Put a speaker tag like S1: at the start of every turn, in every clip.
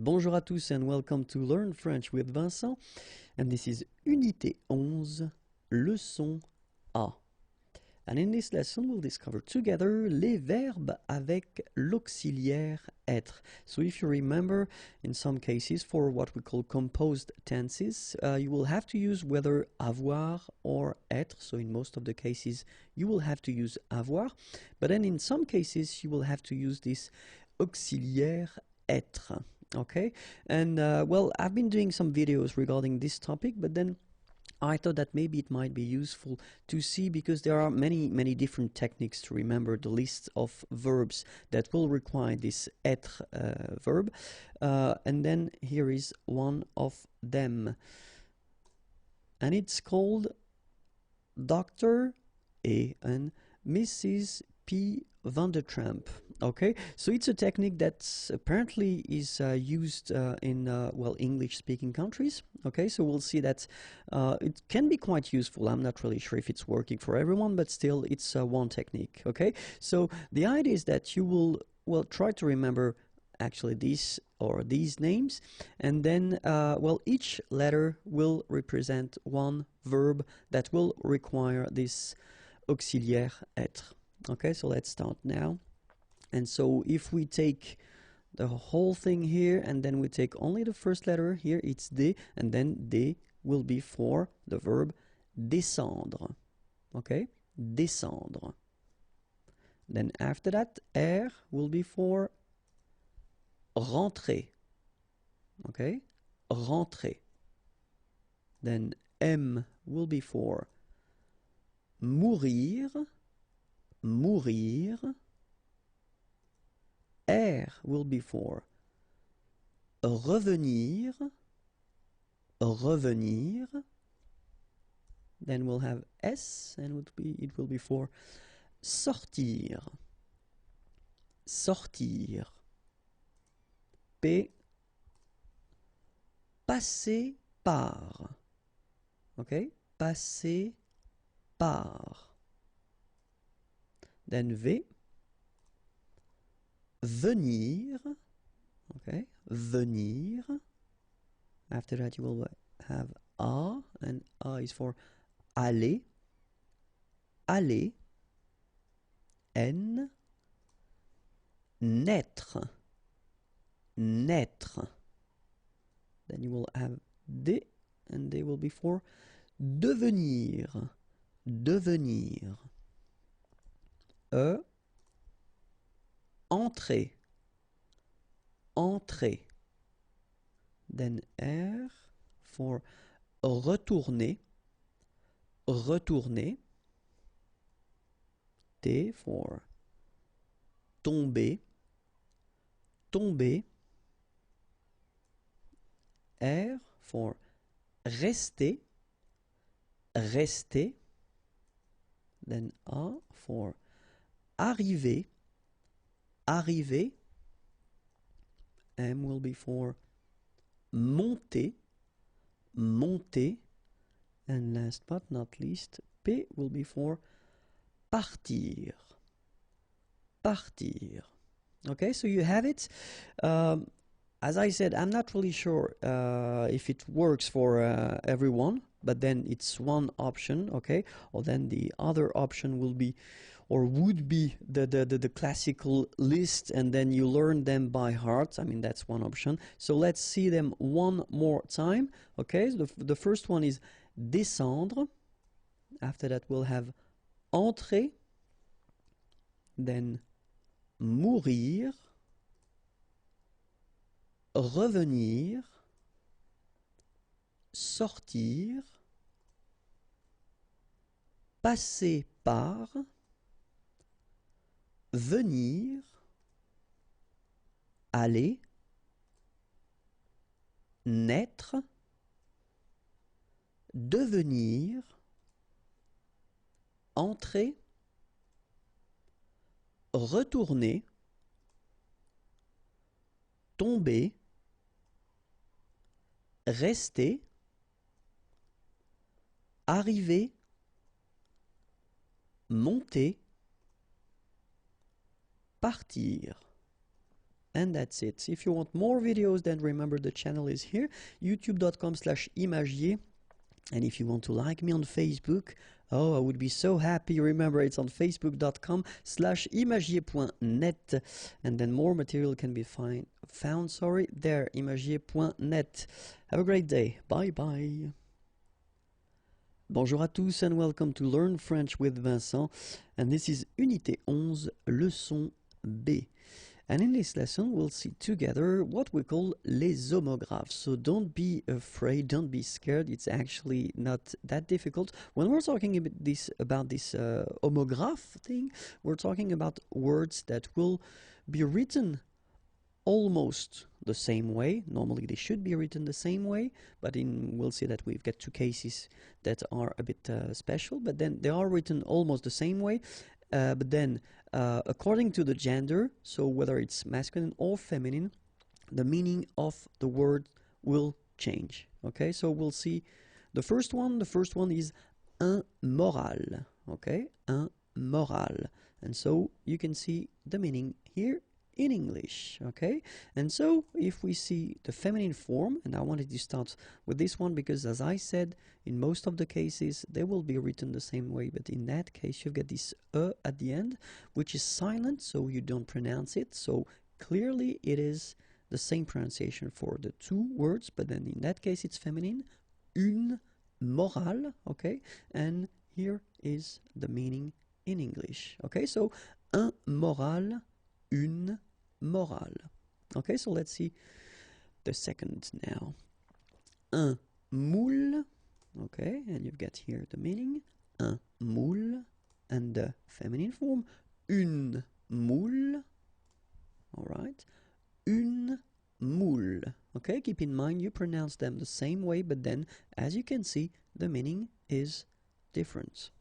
S1: Bonjour à tous and welcome to Learn French with Vincent. And this is Unité 11, leçon A. And in this lesson, we'll discover together les verbes avec l'auxiliaire être. So if you remember, in some cases, for what we call composed tenses, you will have to use whether avoir or être. So in most of the cases, you will have to use avoir. But then in some cases, you will have to use this auxiliaire être. Okay, and well, I've been doing some videos regarding this topic, but then I thought that maybe it might be useful to see, because there are many different techniques to remember the list of verbs that will require this être verb, and then here is one of them, and it's called Dr. A and Mrs. P. Van der Tramp. Okay, so it's a technique that apparently is used in well, English-speaking countries. Okay, so we'll see that it can be quite useful. I'm not really sure if it's working for everyone, but still, it's one technique. Okay, so the idea is that you will try to remember actually these names, and then well, each letter will represent one verb that will require this auxiliaire être. Okay, so let's start now. And so if we take the whole thing here and then we take only the first letter here, it's D, and then D will be for the verb descendre. Okay, descendre. Then after that, R will be for rentrer. Okay, rentrer. Then M will be for mourir. Mourir. R will be for revenir. Revenir. Then we'll have S, and it will be for sortir. Sortir. P. Passer par. Okay? Passer par. Then V, venir, okay, venir. After that you will have A, and A is for aller, aller. N, naître, naître. Then you will have D, and they will be for devenir, devenir. E, entrer, entrer. Then R for retourner, retourner. T for tomber, tomber. R for rester, rester. Then A for arriver, arriver. M will be for monter, monter. And last but not least, P will be for partir, partir. Okay, so you have it. As I said, I'm not really sure if it works for everyone, but then it's one option, okay? Or then the other option will be, or would be, the classical list, and then you learn them by heart. I mean, that's one option. So let's see them one more time, okay? So the first one is descendre. After that, we'll have entrer, then mourir, revenir, sortir, passer par, venir, aller, naître, devenir, entrer, retourner, tomber, rester, arriver, monter, partir. And that's it. If you want more videos, then remember the channel is here, youtube.com/imagier. And if you want to like me on Facebook, oh, I would be so happy. Remember, it's on facebook.com/imagier.net. And then more material can be found there, imagier.net. Have a great day. Bye bye. Bonjour à tous and welcome to Learn French with Vincent. And this is Unité 11, leçon B. And in this lesson, we'll see together what we call les homographes. So don't be afraid, don't be scared. It's actually not that difficult. When we're talking about this homograph thing, we're talking about words that will be written almost the same way. Normally, they should be written the same way, but we'll see that we've got two cases that are a bit special, but then they are written almost the same way. But then, according to the gender, so whether it's masculine or feminine, the meaning of the word will change. Okay, so we'll see the first one. The first one is un moral. Okay, un moral. And so you can see the meaning here in English. Okay, and so if we see the feminine form, and I wanted to start with this one because, as I said, in most of the cases they will be written the same way, but in that case you've got this at the end, which is silent, so you don't pronounce it. So clearly it is the same pronunciation for the two words, but then in that case it's feminine, une morale. Okay, and here is the meaning in English. Okay, so un moral, une morale. Okay, so let's see the second now. Un moule. Okay, and you've got here the meaning, un moule, and the feminine form, une moule. All right, une moule. Okay, keep in mind you pronounce them the same way, but then, as you can see, the meaning is different.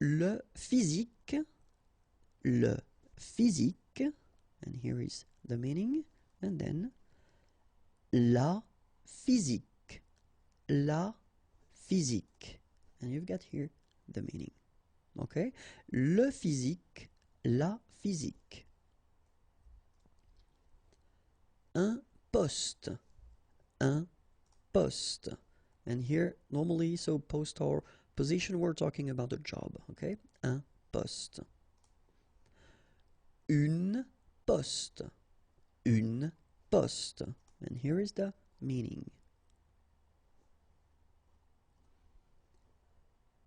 S1: Le physique. Le physique, and here is the meaning, and then la physique, la physique, and you've got here the meaning. Okay, le physique, la physique. Un poste, un poste, and here normally, so post or position, we're talking about a job. Okay, un poste. Une poste, une poste, and here is the meaning.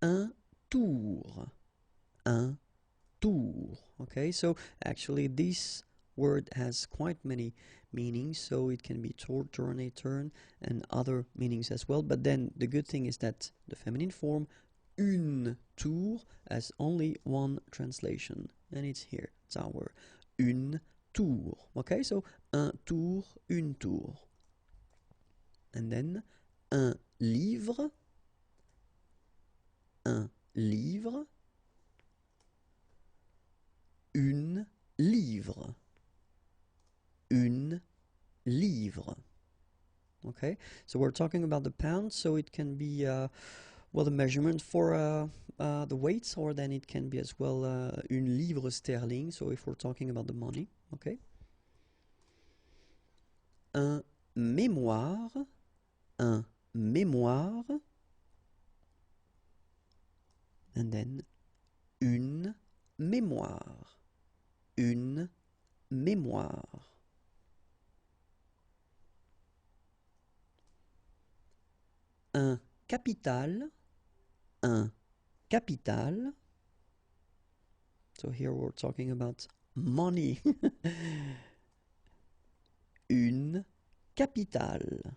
S1: Un tour, un tour. Okay, so actually this word has quite many meanings, so it can be turn, a turn, and other meanings as well. But then the good thing is that the feminine form, une tour, has only one translation, and it's here. It's our une tour. Okay, so un tour, une tour. And then un livre, un livre, une livre, une livre. Okay, so we're talking about the pound, so it can be well, the measurement for the weights, or then it can be as well une livre sterling, so if we're talking about the money. Okay, un mémoire, un mémoire, and then une mémoire, une mémoire. Un capital, un capital. So here we're talking about money. Une capitale,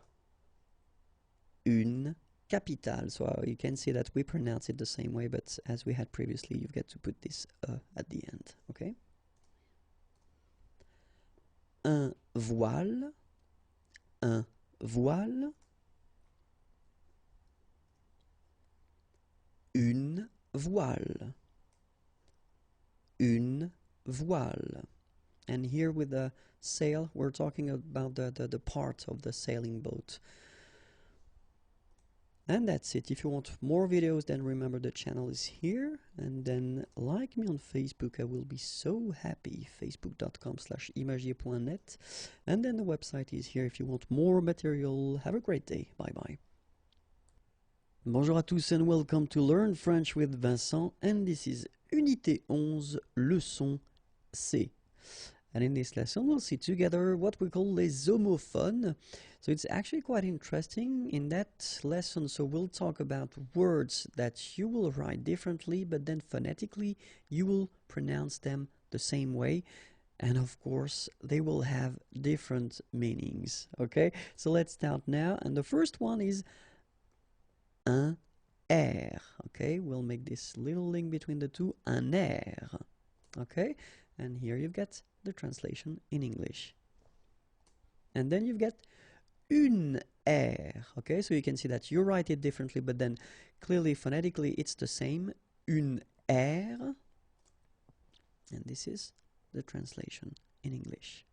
S1: une capitale. So you can see that we pronounce it the same way, but as we had previously, you've got to put this at the end. Okay. Un voile, un voile. Une voile, une voile. And here with the sail, we're talking about the part of the sailing boat. And that's it. If you want more videos, then remember the channel is here. And then like me on Facebook. I will be so happy. facebook.com/imagieres.net. And then the website is here if you want more material. Have a great day. Bye-bye. Bonjour à tous and welcome to Learn French with Vincent. And this is Unité 11, leçon C. And in this lesson, we'll see together what we call les homophones. So it's actually quite interesting in that lesson. So we'll talk about words that you will write differently, but then phonetically, you will pronounce them the same way. And of course, they will have different meanings. Okay, so let's start now. And the first one is un air. Okay, we'll make this little link between the two, un air. Okay, and here you've got the translation in English. And then you've got une air. Okay, so you can see that you write it differently, but then clearly phonetically it's the same. Une air. And this is the translation in English.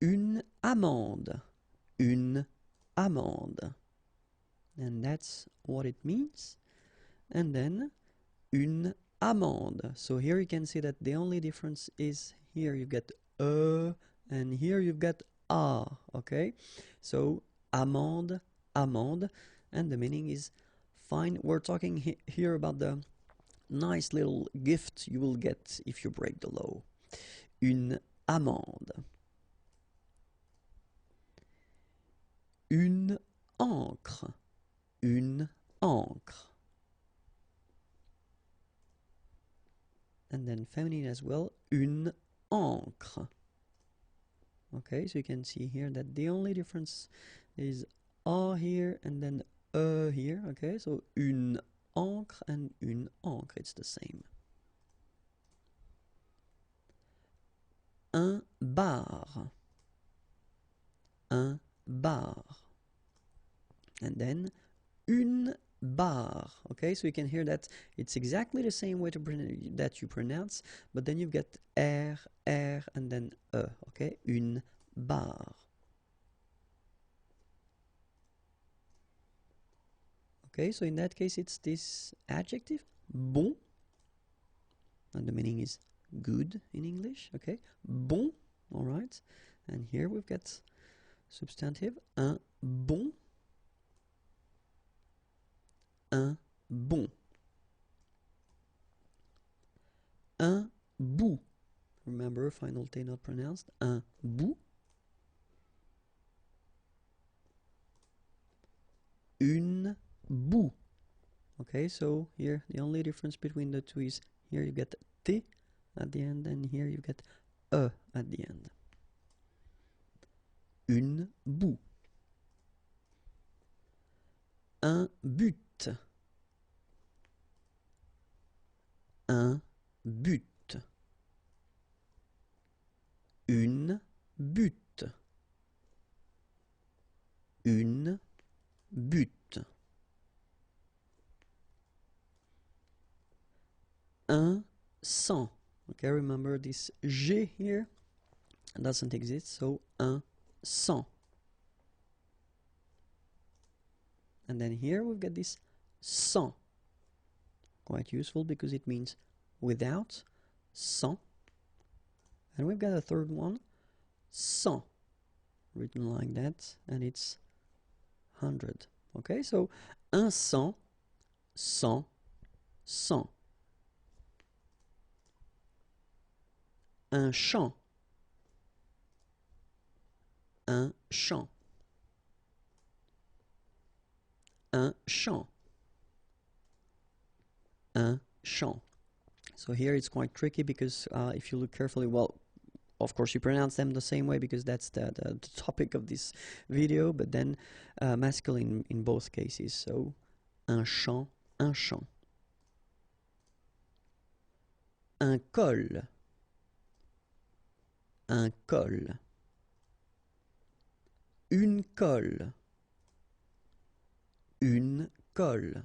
S1: Une amende. Une amende. And that's what it means. And then une amende. So here you can see that the only difference is here you've got and here you've got a. Okay, so amende, amende, and the meaning is fine. We're talking here about the nice little gift you will get if you break the law. Une amende. Une encre. Une encre. And then feminine as well, une encre. Okay, so you can see here that the only difference is a here and then here. Okay, so une encre and une encre, it's the same. Un bar. Un bar. And then une bar. Okay, so you can hear that it's exactly the same way that you pronounce, but then you've got r, and then e. Okay, une bar. Okay, so in that case it's this adjective, bon, and the meaning is good in English. Okay, bon. All right, and here we've got substantive, un bon. Un bon. Un bout. Remember, final T not pronounced. Un bout. Une bout. Okay, so here the only difference between the two is here you get T at the end and here you get E at the end. Une bout. Un but. Un but. Une butte. Une butte. Un sang. Okay, remember this G here doesn't exist, so un sang. And then here we've got this sans. Quite useful because it means without, sans. And we've got a third one, cent, written like that, and it's 100. Okay, so un cent, cent, cent. Un champ, un champ. Un champ. Un champ. So here it's quite tricky because if you look carefully, well, of course you pronounce them the same way because that's the topic of this video, but then masculine in both cases. So un champ, un champ. Un col. Un col. Une colle. Une colle.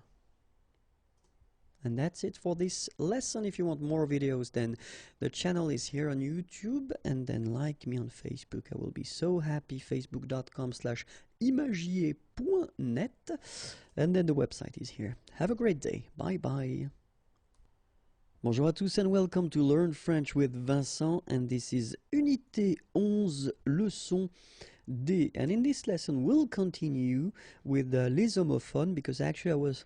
S1: And that's it for this lesson. If you want more videos, then the channel is here on YouTube, and then like me on Facebook. I will be so happy. Facebook.com/imagieres imagier.net, and then the website is here. Have a great day. Bye bye. Bonjour à tous and welcome to Learn French with Vincent, and this is Unité 11, leçon D. And in this lesson we'll continue with les homophones, because actually I was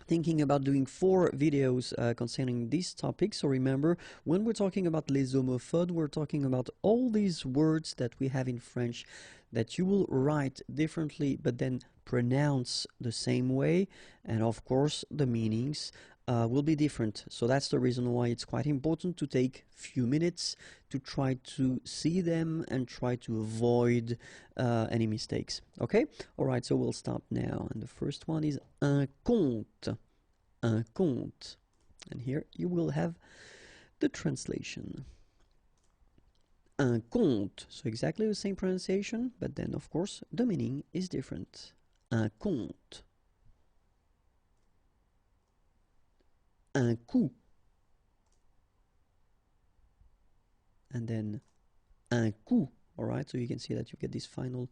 S1: thinking about doing 4 videos concerning this topic. So remember, when we're talking about les homophones, we're talking about all these words that we have in French that you will write differently but then pronounce the same way, and of course the meanings will be different. So that's the reason why it's quite important to take few minutes to try to see them and try to avoid any mistakes. Okay? Alright, so we'll start now. And the first one is un compte. Un compte. And here you will have the translation. Un compte. So exactly the same pronunciation, but then of course the meaning is different. Un compte. Un coup. And then un coup. Alright, so you can see that you get this final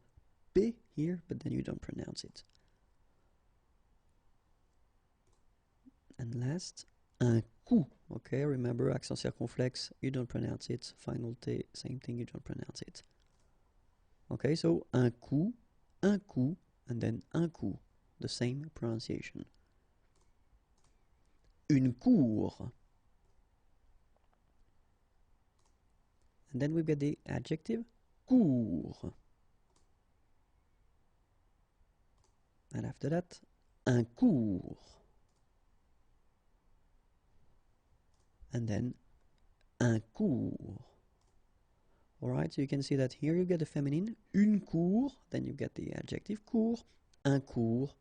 S1: P here, but then you don't pronounce it. And last, un coup. Okay, remember accent circonflexe, you don't pronounce it. Final T, same thing, you don't pronounce it. Okay, so un coup, and then un coup. The same pronunciation. Une cour. And then we get the adjective court. And after that, un cours. And then un cours. Alright, so you can see that here you get the feminine, une cour, then you get the adjective court, un cours,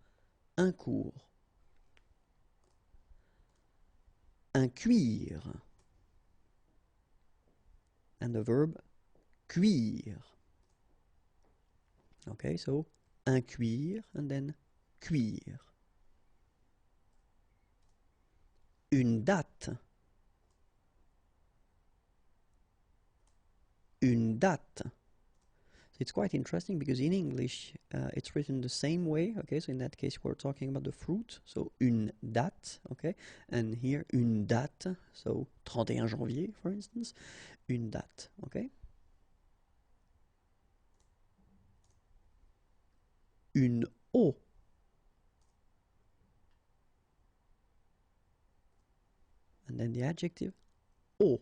S1: un cours. Un cuir. And the verb cuire. Okay, so un cuir and then cuire. Une date. Une date. So it's quite interesting because in English it's written the same way. Okay, so in that case we're talking about the fruit. So une date, okay, and here une date. So 31 janvier, for instance, une date, okay. Une eau. And then the adjective eau.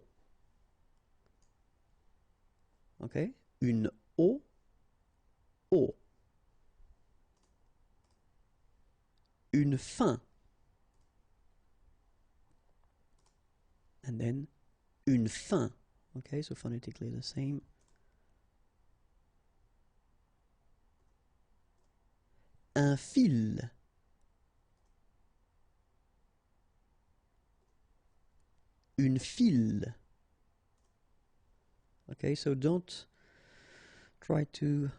S1: Okay, une eau, eau. Une fin. And then une fin. Okay, so phonetically the same. Un fil. Une file. Okay, so don't try to,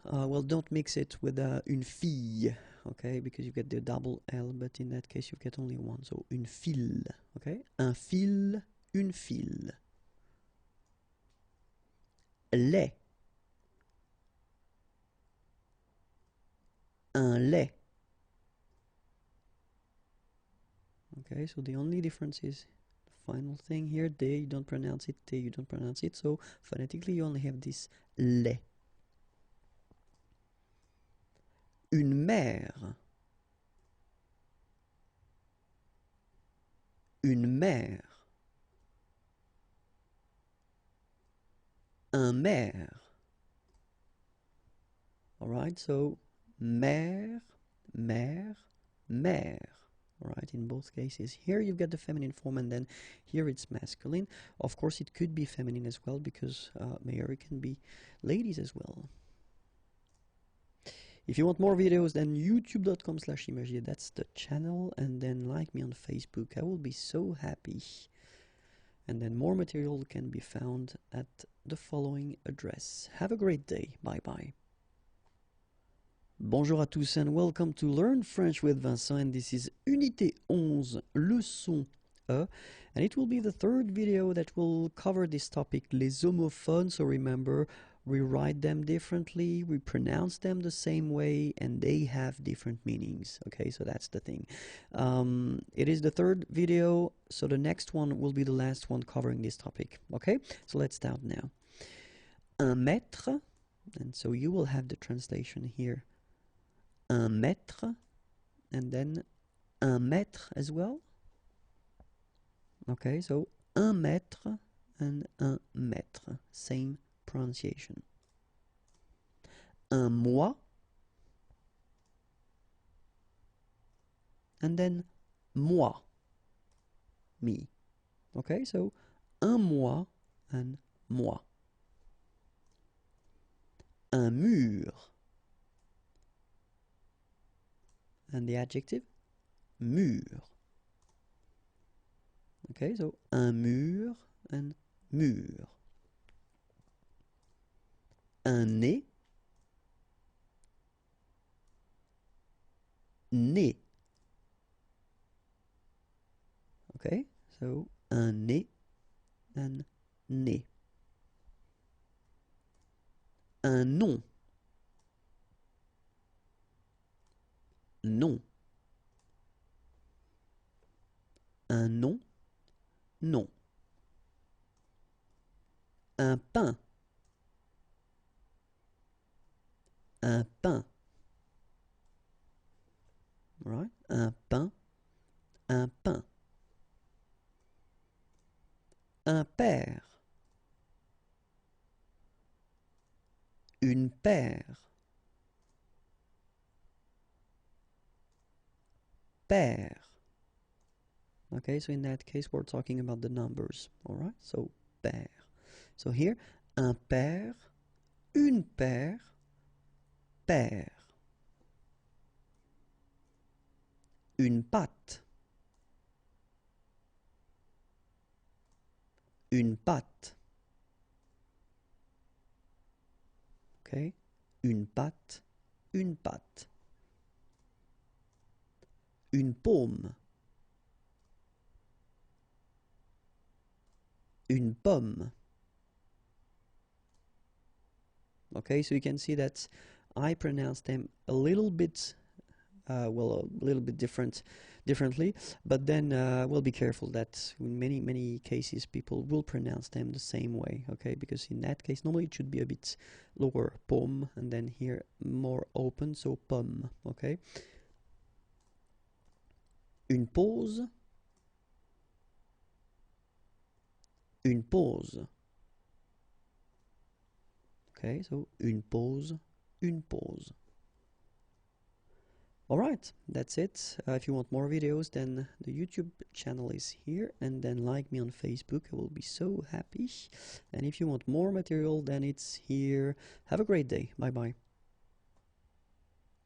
S1: don't mix it with une fille, okay, because you get the double L, but in that case you get only one, so une file, okay, un fil, une file. Lait. Un lait. Okay, so the only difference is final thing here, D, you don't pronounce it, T, you don't pronounce it, so phonetically you only have this lait. Une mère. Une mère. Un maire. Alright, so mère, mère, mère. Alright, in both cases. Here you've got the feminine form and then here it's masculine. Of course it could be feminine as well because mayor can be ladies as well. If you want more videos, then youtube.com/imagier, that's the channel, and then like me on Facebook. I will be so happy. And then more material can be found at the following address. Have a great day. Bye bye. Bonjour à tous and welcome to Learn French with Vincent, and this is Unité 11, leçon E, and it will be the third video that will cover this topic, les homophones. So remember, we write them differently, we pronounce them the same way, and they have different meanings. Okay, so that's the thing. It is the third video, so the next one will be the last one covering this topic. Okay, so let's start now. Un mètre, and so you will have the translation here. Un mètre, and then un mètre as well. Okay, so un mètre and un mètre, same pronunciation. Un mois, and then moi, me. Okay, so un mois and moi. Un mur, and the adjective mur. Okay, so un mur and mur. Un nez, nez. Okay, so un nez and nez. Un nom, nom. Un nom, non. Un pain, un pain. Right? Un pain, un pain. Un père, une paire. Paire. Okay, so in that case we're talking about the numbers. Alright, so paire. So here, un père, une paire, paire. Une pâte, une pâte. Okay, une pâte, une pâte. Une paume, une pomme. Okay, so you can see that I pronounce them a little bit, a little bit differently, but then we'll be careful that in many cases people will pronounce them the same way. Okay, because in that case normally it should be a bit lower, pomme, and then here more open, so pomme. Okay. Une pause, une pause. Okay, so une pause, une pause. Alright, that's it. If you want more videos, then the YouTube channel is here, and then like me on Facebook. I will be so happy. And if you want more material, then it's here. Have a great day. Bye bye.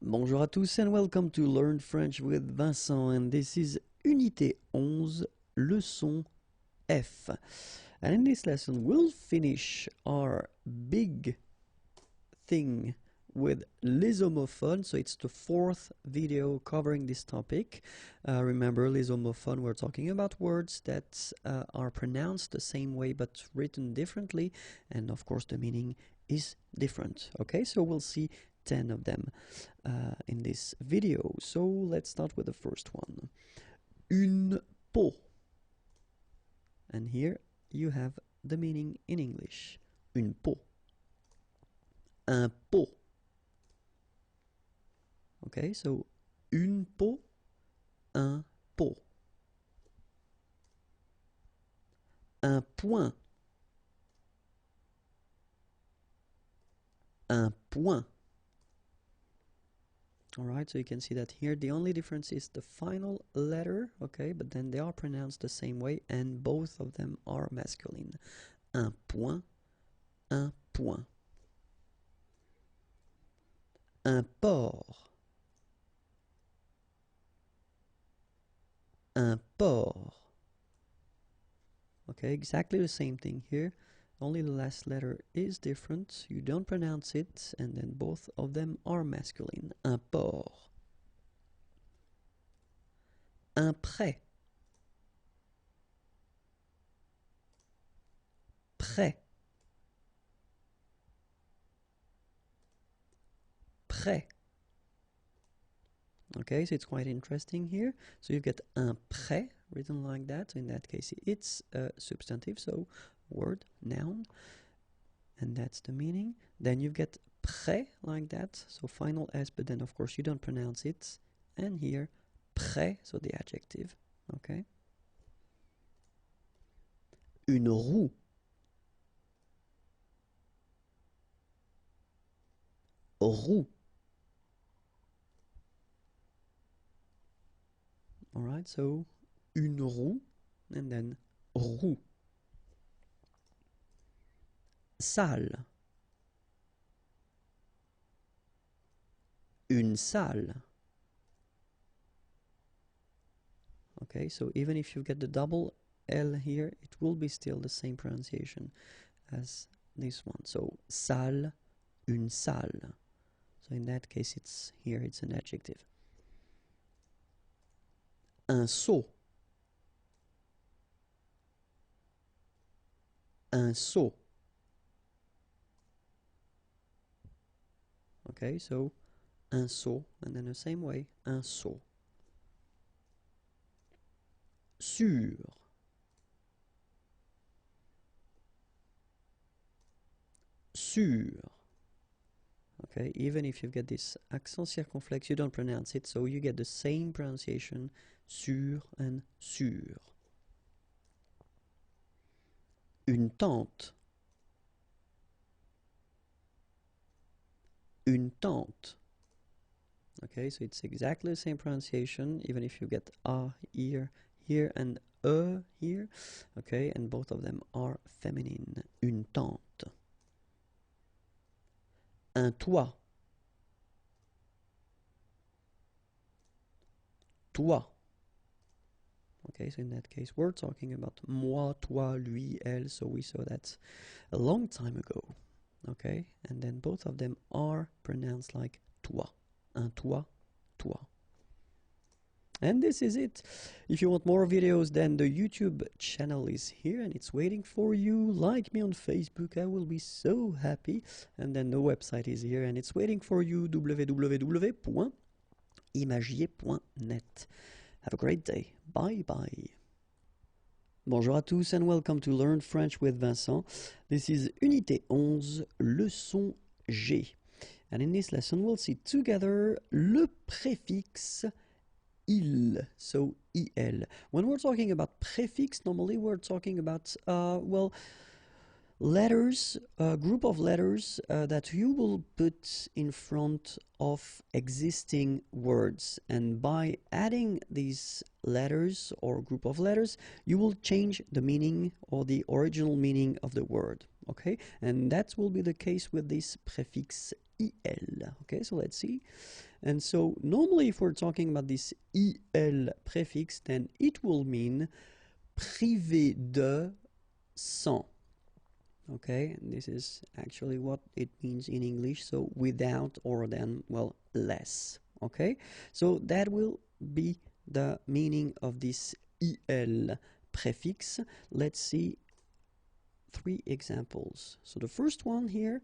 S1: Bonjour à tous and welcome to Learn French with Vincent, and this is Unité 11, leçon F. And in this lesson we'll finish our big thing with les homophones, so it's the fourth video covering this topic. Remember, les homophones, we're talking about words that are pronounced the same way but written differently, and of course the meaning is different. Okay, so we'll see 10 of them in this video. So let's start with the first one. Une peau. And here you have the meaning in English. Une peau. Un pot. Okay, so une peau, un pot. Un point. Un point. Alright, so you can see that here the only difference is the final letter, okay, but then they are pronounced the same way and both of them are masculine. Un point, un point. Un port. Un port. Okay, exactly the same thing here. Only the last letter is different. You don't pronounce it, and then both of them are masculine. Un port. Un prêt. Prêt. prêt. Okay, so it's quite interesting here. So you get un prêt written like that. So in that case, it's a substantive, so word, noun, and that's the meaning. Then you get prêt like that, so final S, but then of course you don't pronounce it. And here, prêt, so the adjective. Okay. Une roue. Roue. All right, so une roue and then roue. Salle. Une salle. Okay, so even if you get the double L here, it will be still the same pronunciation as this one. So salle, une salle. So in that case, it's here, it's an adjective. Un seau. Un seau. Okay, so un seau, and then the same way, un seau. Sûr. Sûr. Okay, even if you get this accent circonflexe, you don't pronounce it, so you get the same pronunciation, sûr and sûr. Une tante. Une tante. Okay, so it's exactly the same pronunciation, even if you get a here, here, and here. Okay, and both of them are feminine. Une tante. Un toit. Toi. Okay, so in that case, we're talking about moi, toi, lui, elle, so we saw that a long time ago. Okay, and then both of them are pronounced like toi. Un toit, toi. And this is it. If you want more videos, then the YouTube channel is here and it's waiting for you. Like me on Facebook, I will be so happy. And then the website is here and it's waiting for you, www.imagier.net. Have a great day. Bye bye. Bonjour à tous and welcome to Learn French with Vincent. This is Unité 11, leçon G. And in this lesson, we'll see together le préfixe il, so il. When we're talking about prefix, normally we're talking about, letters, a group of letters that you will put in front of existing words. And by adding these letters or group of letters, you will change the meaning or the original meaning of the word. Okay, and that will be the case with this prefix il. Okay, so let's see. And so normally if we're talking about this il prefix, then it will mean privé de sans. Okay, and this is actually what it means in English, so without or than, well, less. Okay, so that will be the meaning of this il prefix. Let's see 3 examples. So the first one here,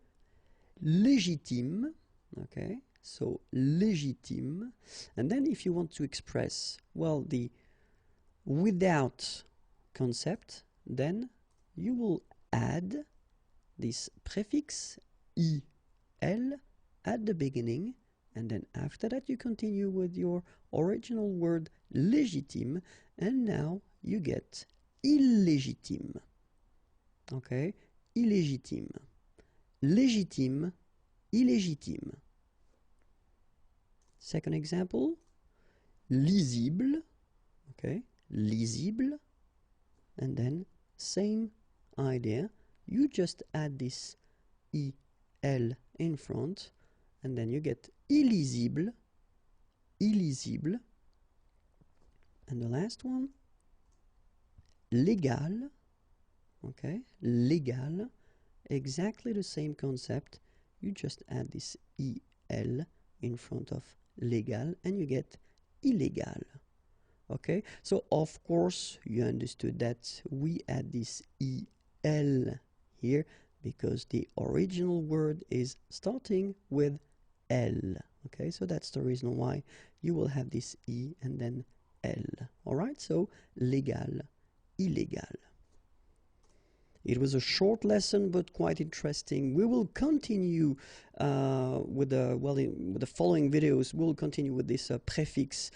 S1: légitime. Okay, so légitime. And then if you want to express, well, the without concept, then you will add this prefix il at the beginning, and then after that you continue with your original word légitime, and now you get illégitime. Okay, illégitime, légitime, illégitime. Second example, lisible. Okay, lisible, and then same idea, you just add this il in front, and then you get illisible, illisible. And the last one, légal. Okay, légal, exactly the same concept, you just add this il in front of légal and you get illégal. Okay, so of course you understood that we add this il here because the original word is starting with L. Okay, so that's the reason why you will have this I and then L. All right, so légal, illégal. It was a short lesson, but quite interesting. We will continue with the following videos. We'll continue with this prefix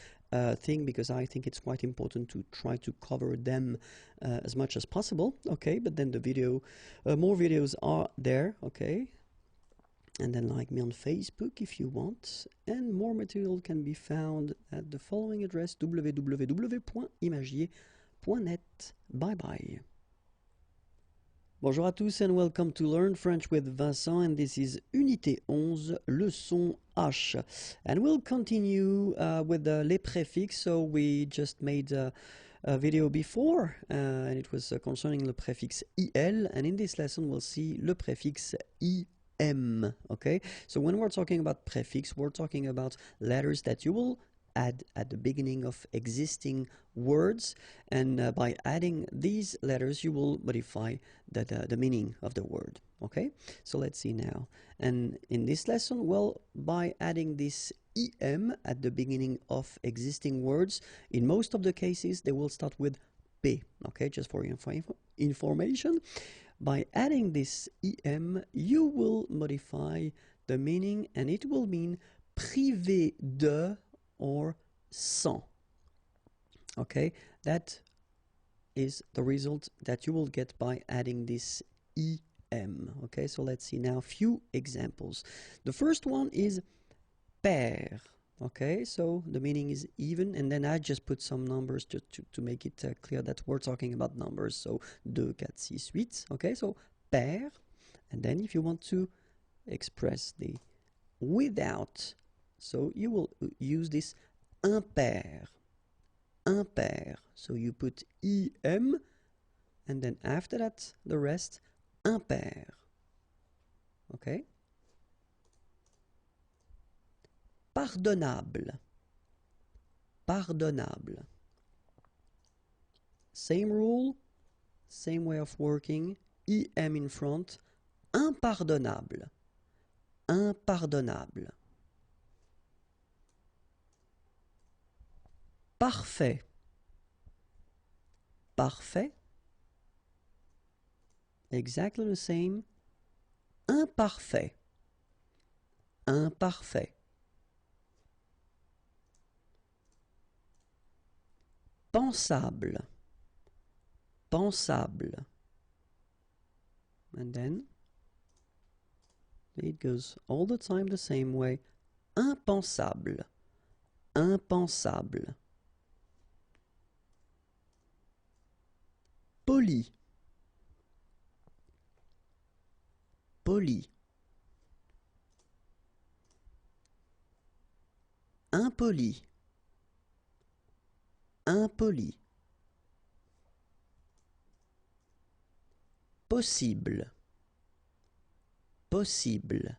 S1: thing, because I think it's quite important to try to cover them as much as possible. Okay, but then the video, more videos are there. Okay, and then like me on Facebook if you want, and more material can be found at the following address: www.imagier.net. Bye bye. Bonjour à tous and welcome to Learn French with Vincent, and this is Unité 11, leçon H. And we'll continue with les préfixes. So we just made a video before, and it was concerning le préfixe IL, and in this lesson we'll see le préfixe IM. Okay, so when we're talking about prefix, we're talking about letters that you will add at the beginning of existing words, and by adding these letters you will modify the meaning of the word. Okay, so let's see now. And in this lesson, well, by adding this em at the beginning of existing words, in most of the cases they will start with p. Okay, just for your information, by adding this em you will modify the meaning, and it will mean privé de or sans. Okay, that is the result that you will get by adding this em. Okay, so let's see now a few examples. The first one is père. Okay, so the meaning is even, and then I just put some numbers to make it clear that we're talking about numbers. So 2, 4, 6, 8. Okay, so père, and then if you want to express the without, so you will use this impair. Impair. So you put im, and then after that, the rest, impair. Okay? Pardonnable. Pardonnable. Same rule, same way of working, im in front, impardonnable. Impardonnable. Parfait. Parfait. Exactly the same. Imparfait. Imparfait. Pensable. Pensable. And then it goes all the time the same way. Impensable. Impensable. Poli. Poli. Impoli. Impoli. Possible. Possible.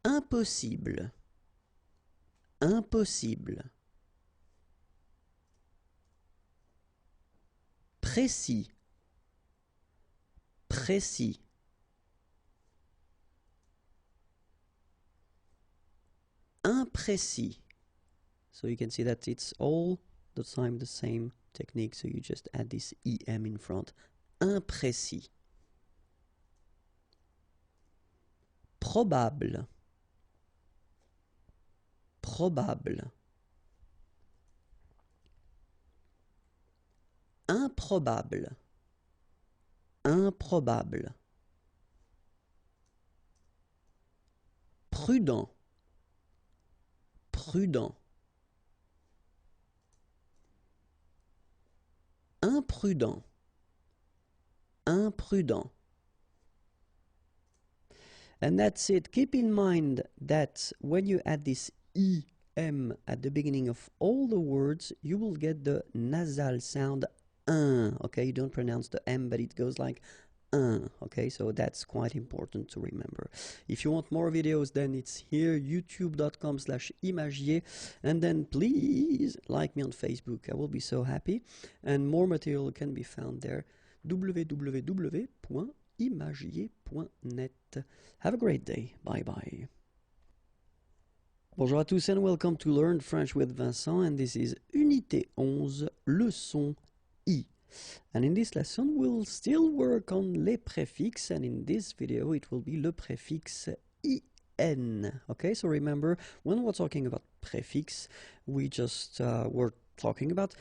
S1: Impossible. Impossible. Précis. Précis. Imprécis. So you can see that it's all the time the same technique, so you just add this em in front. Imprécis. Probable. Probable. Improbable. Improbable. Prudent. Prudent. Imprudent. Imprudent. And that's it. Keep in mind that when you add this em at the beginning of all the words, you will get the nasal sound un. Okay, you don't pronounce the m, but it goes like un. Okay, so that's quite important to remember. If you want more videos, then it's here, youtube.com/imagier, and then please like me on Facebook. I will be so happy. And more material can be found there, www.imagier.net. imagier.net. Have a great day. Bye bye. Bonjour à tous and welcome to Learn French with Vincent, and this is Unité 11, leçon I. And in this lesson we'll still work on les préfixes, and in this video it will be le préfixe IN. Okay, so remember, when we're talking about préfix, we just were talking about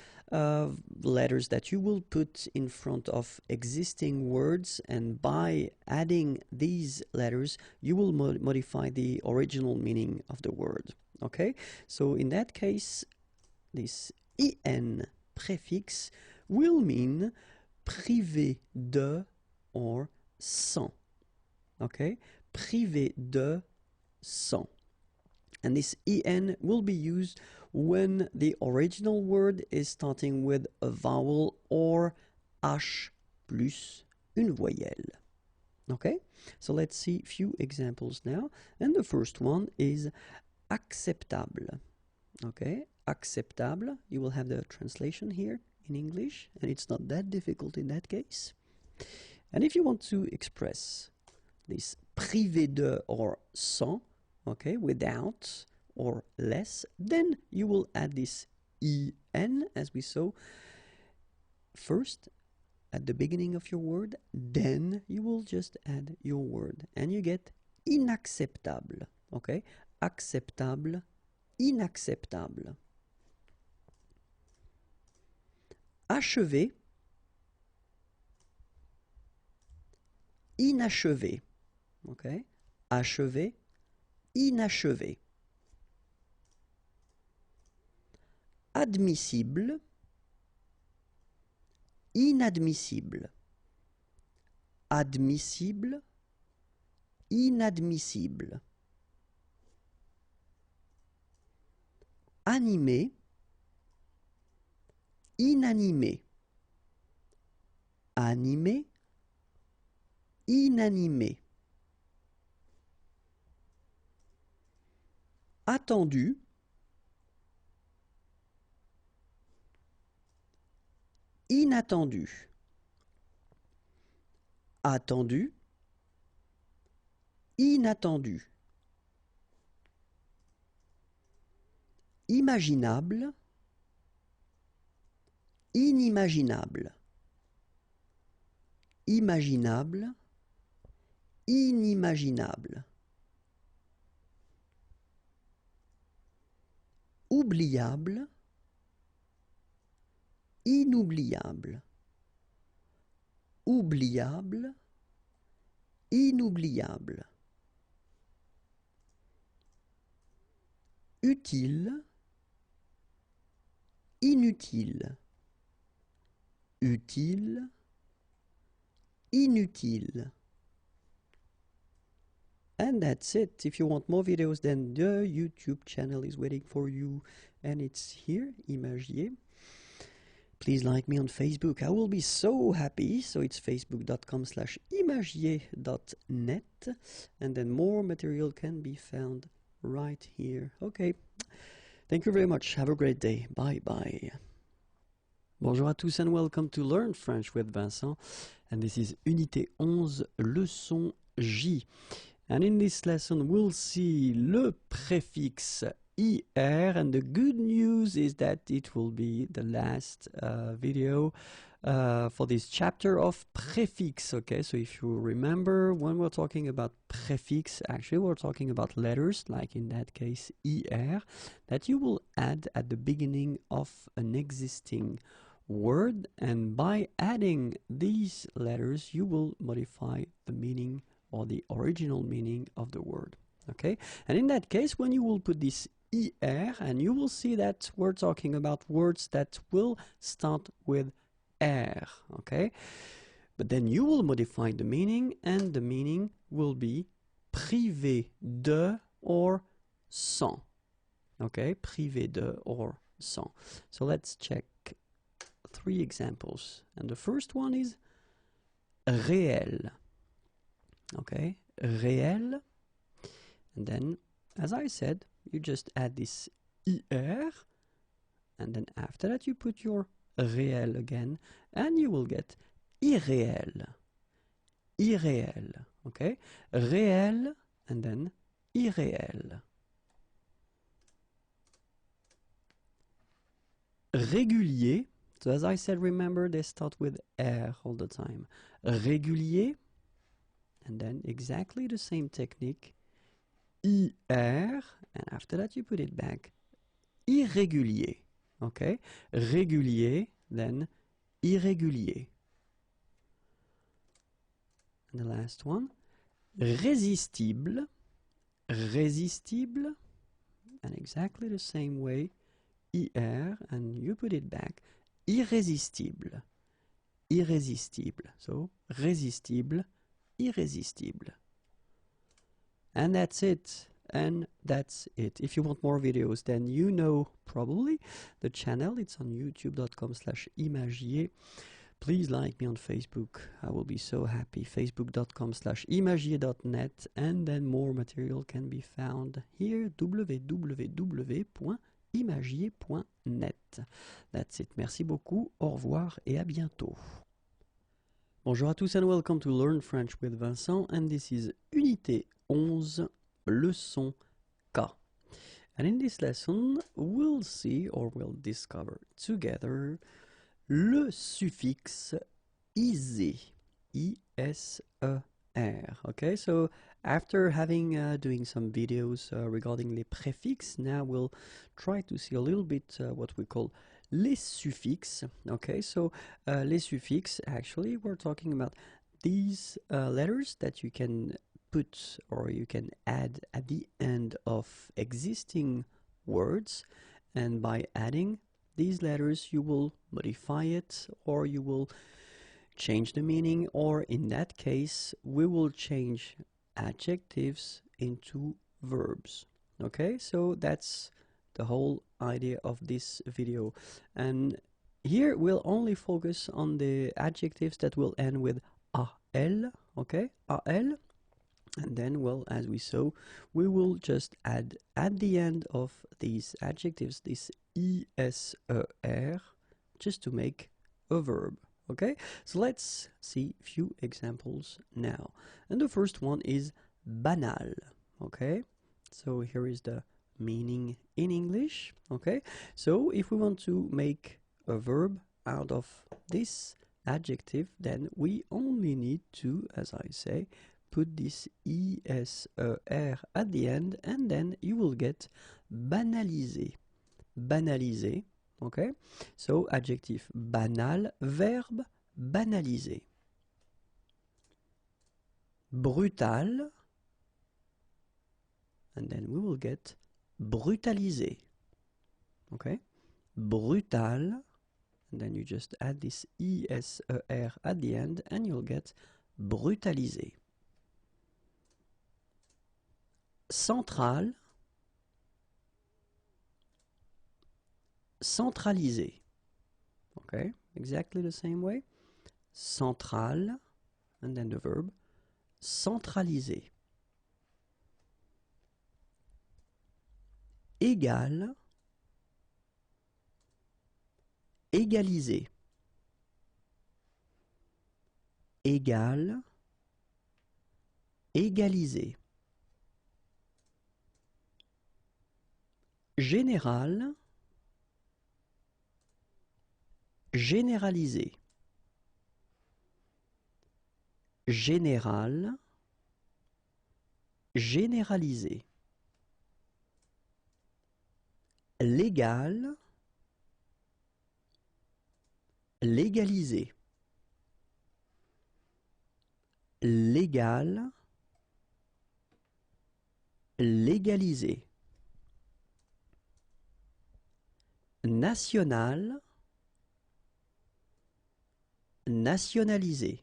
S1: letters that you will put in front of existing words, and by adding these letters you will modify the original meaning of the word. Okay, so in that case this IN prefix will mean privé de or sans. Okay, privé de, sans. And this IN will be used when the original word is starting with a vowel or H plus une voyelle. Okay, so let's see a few examples now. And the first one is acceptable. Okay, acceptable. You will have the translation here in English, and it's not that difficult in that case. And if you want to express this privé de or sans, okay, without or less, then you will add this IN as we saw first at the beginning of your word, then you will just add your word and you get inacceptable. Okay, acceptable, inacceptable. Achevé, inachevé. Okay, achevé, inachevé. Admissible, inadmissible. Admissible, inadmissible. Animé, inanimé. Animé, inanimé. Attendu, inattendu. Attendu, inattendu. Imaginable, inimaginable. Imaginable, inimaginable. Oubliable, inoubliable. Oubliable, inoubliable. Utile, inutile. Utile, inutile. And that's it. If you want more videos, then the YouTube channel is waiting for you, and it's here, IMAGIERS. Please like me on Facebook. I will be so happy. So it's facebook.com/imagier.net, and then more material can be found right here. Okay. Thank you very much. Have a great day. Bye bye. Bonjour à tous and welcome to Learn French with Vincent. And this is Unité 11, leçon J. And in this lesson, we'll see le préfixe IR, and the good news is that it will be the last video for this chapter of préfixe. Okay, so if you remember, when we're talking about préfixe, actually we're talking about letters, like in that case IR, that you will add at the beginning of an existing word, and by adding these letters, you will modify the meaning or the original meaning of the word. Okay, and in that case, when you will put this IR, and you will see that we're talking about words that will start with R. Okay, but then you will modify the meaning, and the meaning will be privé de or sans. Okay, privé de or sans. So let's check 3 examples, and the first one is réel. Okay, réel, and then, as I said, you just add this IR, and then after that you put your réel again, and you will get irréel. irréel. Okay? Réel and then irréel. Régulier. So as I said, remember they start with R all the time. Régulier. And then exactly the same technique. IR. And after that you put it back. Irrégulier. Okay? Régulier, then irrégulier. And the last one. Résistible. Résistible. And exactly the same way. IR, and you put it back. Irrésistible. Irrésistible. So, résistible, irrésistible. And that's it. And that's it. If you want more videos, then you know probably the channel. It's on youtube.com/IMAGIERS. Please like me on Facebook. I will be so happy. Facebook.com/imagier.net. And then more material can be found here. www.imagier.net. That's it. Merci beaucoup. Au revoir et à bientôt. Bonjour à tous and welcome to Learn French with Vincent. And this is Unité 11. Leçon K. And in this lesson, we'll see or we'll discover together le suffixe iser. I-S-E-R. Okay, so after having doing some videos regarding les préfixes, now we'll try to see a little bit what we call les suffixes. Okay, so les suffixes, actually, we're talking about these letters that you can put or you can add at the end of existing words, and by adding these letters you will modify it or you will change the meaning, or in that case we will change adjectives into verbs. Okay, so that's the whole idea of this video, and here we'll only focus on the adjectives that will end with AL. Okay, AL. And then, well, as we saw, we will just add at the end of these adjectives this ISER just to make a verb. Okay, so let's see a few examples now. And the first one is banal. Okay, so here is the meaning in English. Okay, so if we want to make a verb out of this adjective, then we only need to, as I say, put this ISER at the end, and then you will get banaliser. Banaliser, okay? So, adjectif banal, verbe banaliser. Brutal, and then we will get brutaliser. Okay? Brutal, and then you just add this ISER at the end, and you'll get brutaliser. Central, centraliser. Okay, exactly the same way. Central, and then the verb, centraliser. Égal, égaliser. Égal, égaliser. Général, généraliser. Général, généraliser. Légal, légaliser. Légal, légaliser. National, nationaliser.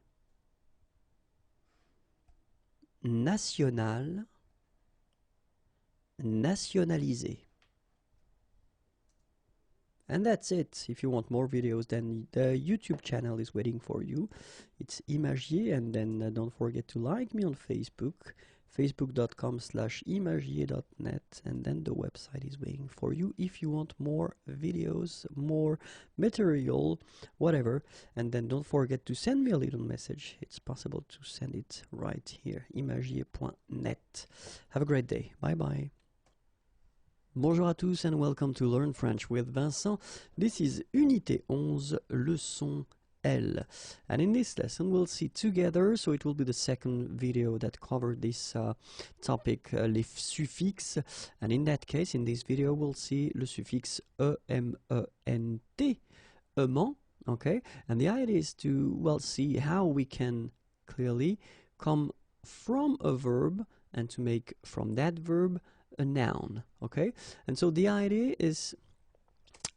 S1: National, nationaliser. And that's it. If you want more videos, then the YouTube channel is waiting for you. It's IMAGIERS, and then don't forget to like me on Facebook, facebook.com/imagier.net, and then the website is waiting for you if you want more videos, more material, whatever. And then don't forget to send me a little message. It's possible to send it right here, imagier.net. Have a great day. Bye bye. Bonjour à tous and welcome to Learn French with Vincent. This is Unité 11, leçon L. And in this lesson we'll see together, so it will be the second video that covered this topic, les suffixes. And in that case, in this video, we'll see le suffixe E-M-E-N-T, aimant, okay? And the idea is to, well, see how we can clearly come from a verb and to make from that verb a noun, okay? And so the idea is,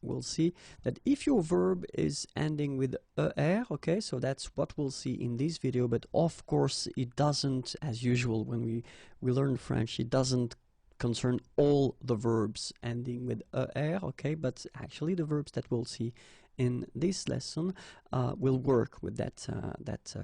S1: we'll see that if your verb is ending with er, okay, so that's what we'll see in this video, but of course it doesn't, as usual when we learn French, it doesn't concern all the verbs ending with er, okay, but actually the verbs that we'll see in this lesson will work with that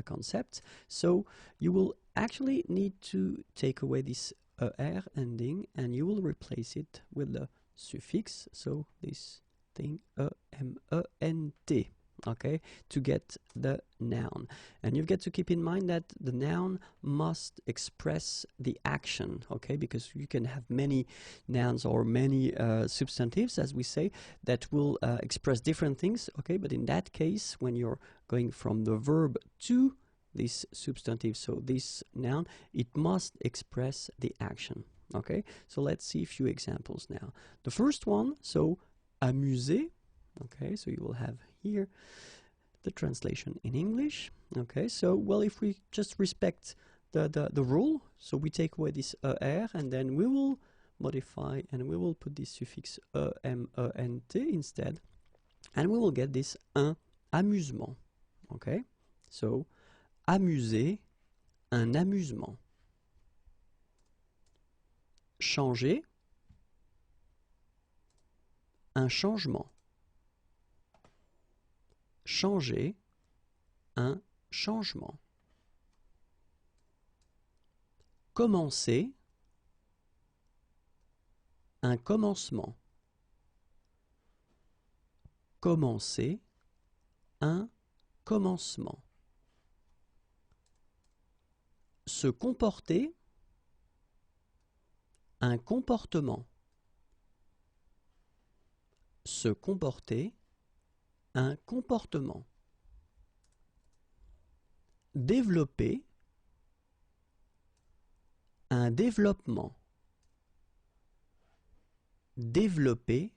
S1: concept. So you will actually need to take away this er ending and you will replace it with the suffix, so this thing E-M-E-N-T, okay, to get the noun. And you've got to keep in mind that the noun must express the action, okay, because you can have many nouns or many substantives, as we say, that will express different things, okay, but in that case, when you're going from the verb to this substantive, so this noun, it must express the action, okay. So let's see a few examples now. The first one, so amuser, okay, so you will have here the translation in English, okay. So, well, if we just respect the rule, so we take away this er and then we will modify and we will put this suffix E-M-E-N-T instead, and we will get this un amusement, okay. So amuser, un amusement. Changer, un changement. Changer, un changement. Commencer, un commencement. Commencer, un commencement. Se comporter, un comportement. Se comporter, un comportement. Développer, un développement. Développer,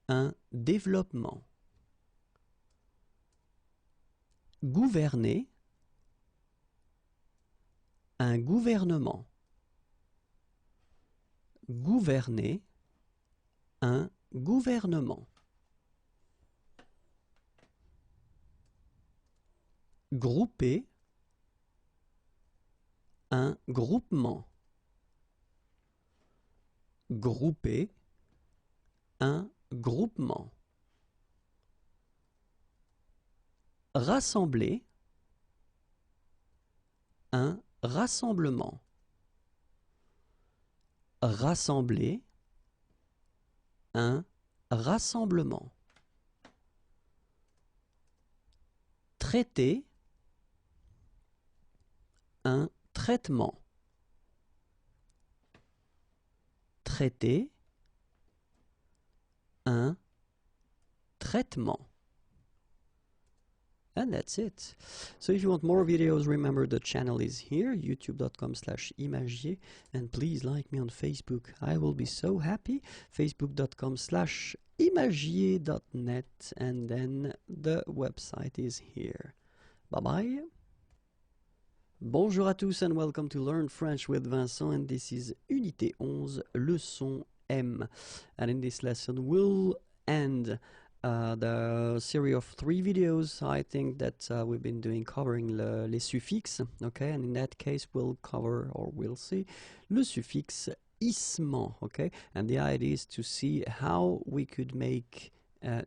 S1: un développement. Gouverner, un gouvernement. Gouverner, un gouvernement. Grouper, un groupement. Grouper, un groupement. Rassembler, un rassemblement. Rassembler, un rassemblement. Traiter, un traitement. Traiter, un traitement. And that's it. So if you want more videos, remember the channel is here, youtube.com/imagier, and please like me on Facebook. I will be so happy. facebook.com/imagier.net, and then the website is here. Bye bye. Bonjour à tous and welcome to Learn French with Vincent, and this is Unité 11, leçon M. And in this lesson we'll end the series of 3 videos, I think, that we've been doing covering les suffixes, okay, and in that case we'll cover, or we'll see, le suffixe issement, okay, and the idea is to see how we could make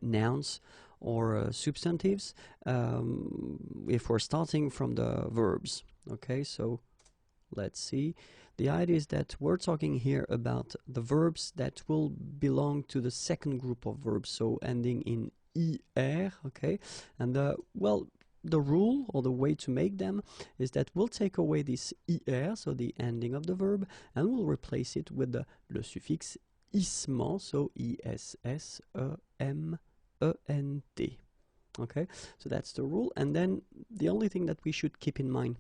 S1: nouns or substantives if we're starting from the verbs, okay. So let's see. The idea is that we're talking here about the verbs that will belong to the second group of verbs, so ending in er, okay? And the rule or the way to make them is that we'll take away this er, so the ending of the verb, and we'll replace it with le suffix isement, so I-S-S-E-M-E-N-T. Okay, so that's the rule. And then the only thing that we should keep in mind,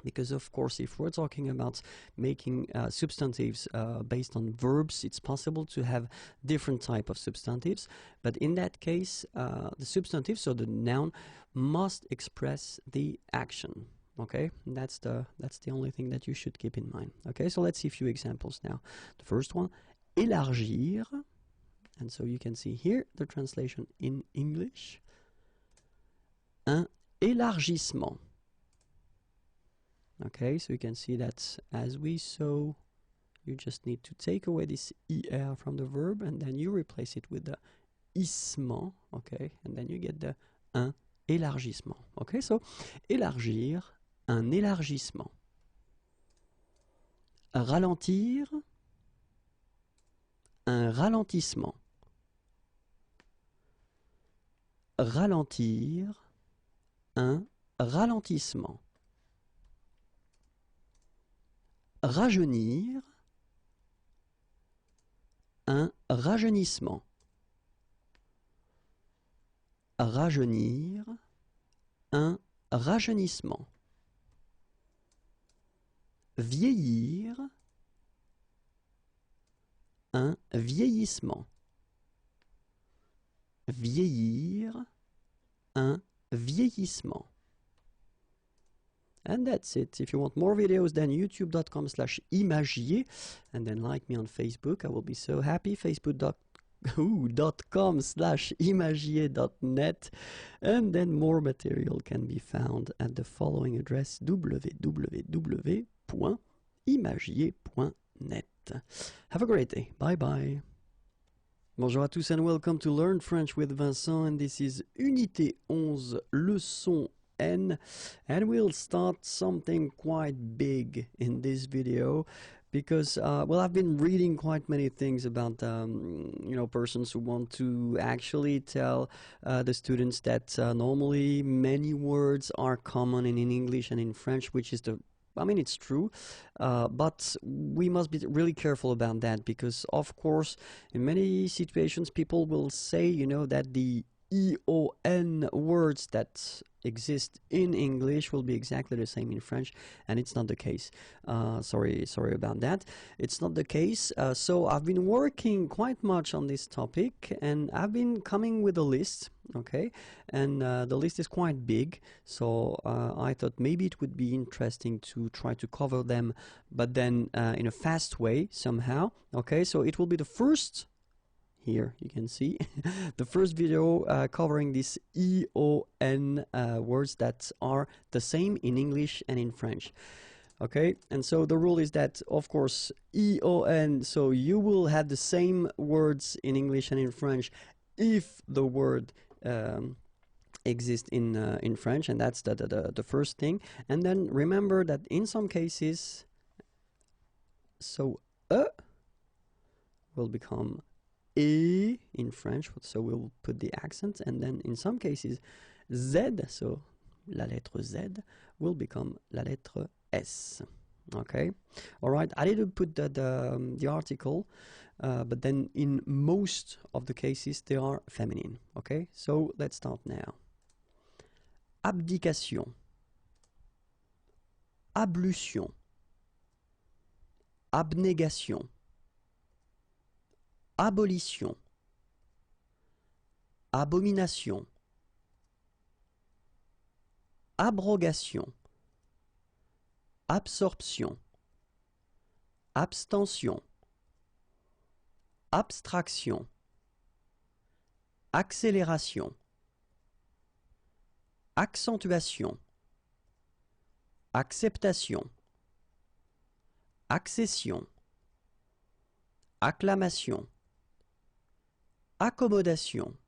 S1: because of course if we're talking about making substantives based on verbs, it's possible to have different type of substantives, but in that case the substantive, so the noun, must express the action. Okay, and that's the only thing that you should keep in mind. Okay, so let's see a few examples now. The first one, élargir, and so you can see here the translation in English. Un élargissement. Okay, so you can see that as we saw, you just need to take away this er from the verb, and then you replace it with the issement, okay, and then you get the un élargissement. Okay, so élargir, un élargissement. Ralentir, un ralentissement. Ralentir, un ralentissement. Rajeunir, un rajeunissement. Rajeunir, un rajeunissement. Vieillir, un vieillissement. Vieillir, un vieillissement. And that's it. If you want more videos, then youtube.com/imagier, and then like me on Facebook. I will be so happy. facebook.com/imagier.net, and then more material can be found at the following address: www.imagier.net. Have a great day. Bye bye. Bonjour à tous and welcome to Learn French with Vincent, and this is Unité 11, leçon N, and we'll start something quite big in this video because, well, I've been reading quite many things about, persons who want to actually tell the students that normally many words are common in English and in French, which is it's true, but we must be really careful about that because, of course, in many situations, people will say, that the EON words that exist in English will be exactly the same in French, and it's not the case. Sorry about that. It's not the case. So I've been working quite much on this topic, and I've been coming with a list, okay? And the list is quite big, so I thought maybe it would be interesting to try to cover them, but then in a fast way somehow, okay? So it will be the first. Here you can see the first video covering these EON words that are the same in English and in French. Okay, and so the rule is that, of course, EON, so you will have the same words in English and in French if the word exists in French, and that's the first thing. And then remember that in some cases, so will become E in French, so we'll put the accent, and then in some cases Z, so la lettre Z, will become la lettre S. Okay, all right, I didn't put the article, but then in most of the cases they are feminine. Okay, so let's start now. Abdication, ablution, abnégation, abolition, abomination, abrogation, absorption, abstention, abstraction, accélération, accentuation, acceptation, accession, acclamation, accommodation,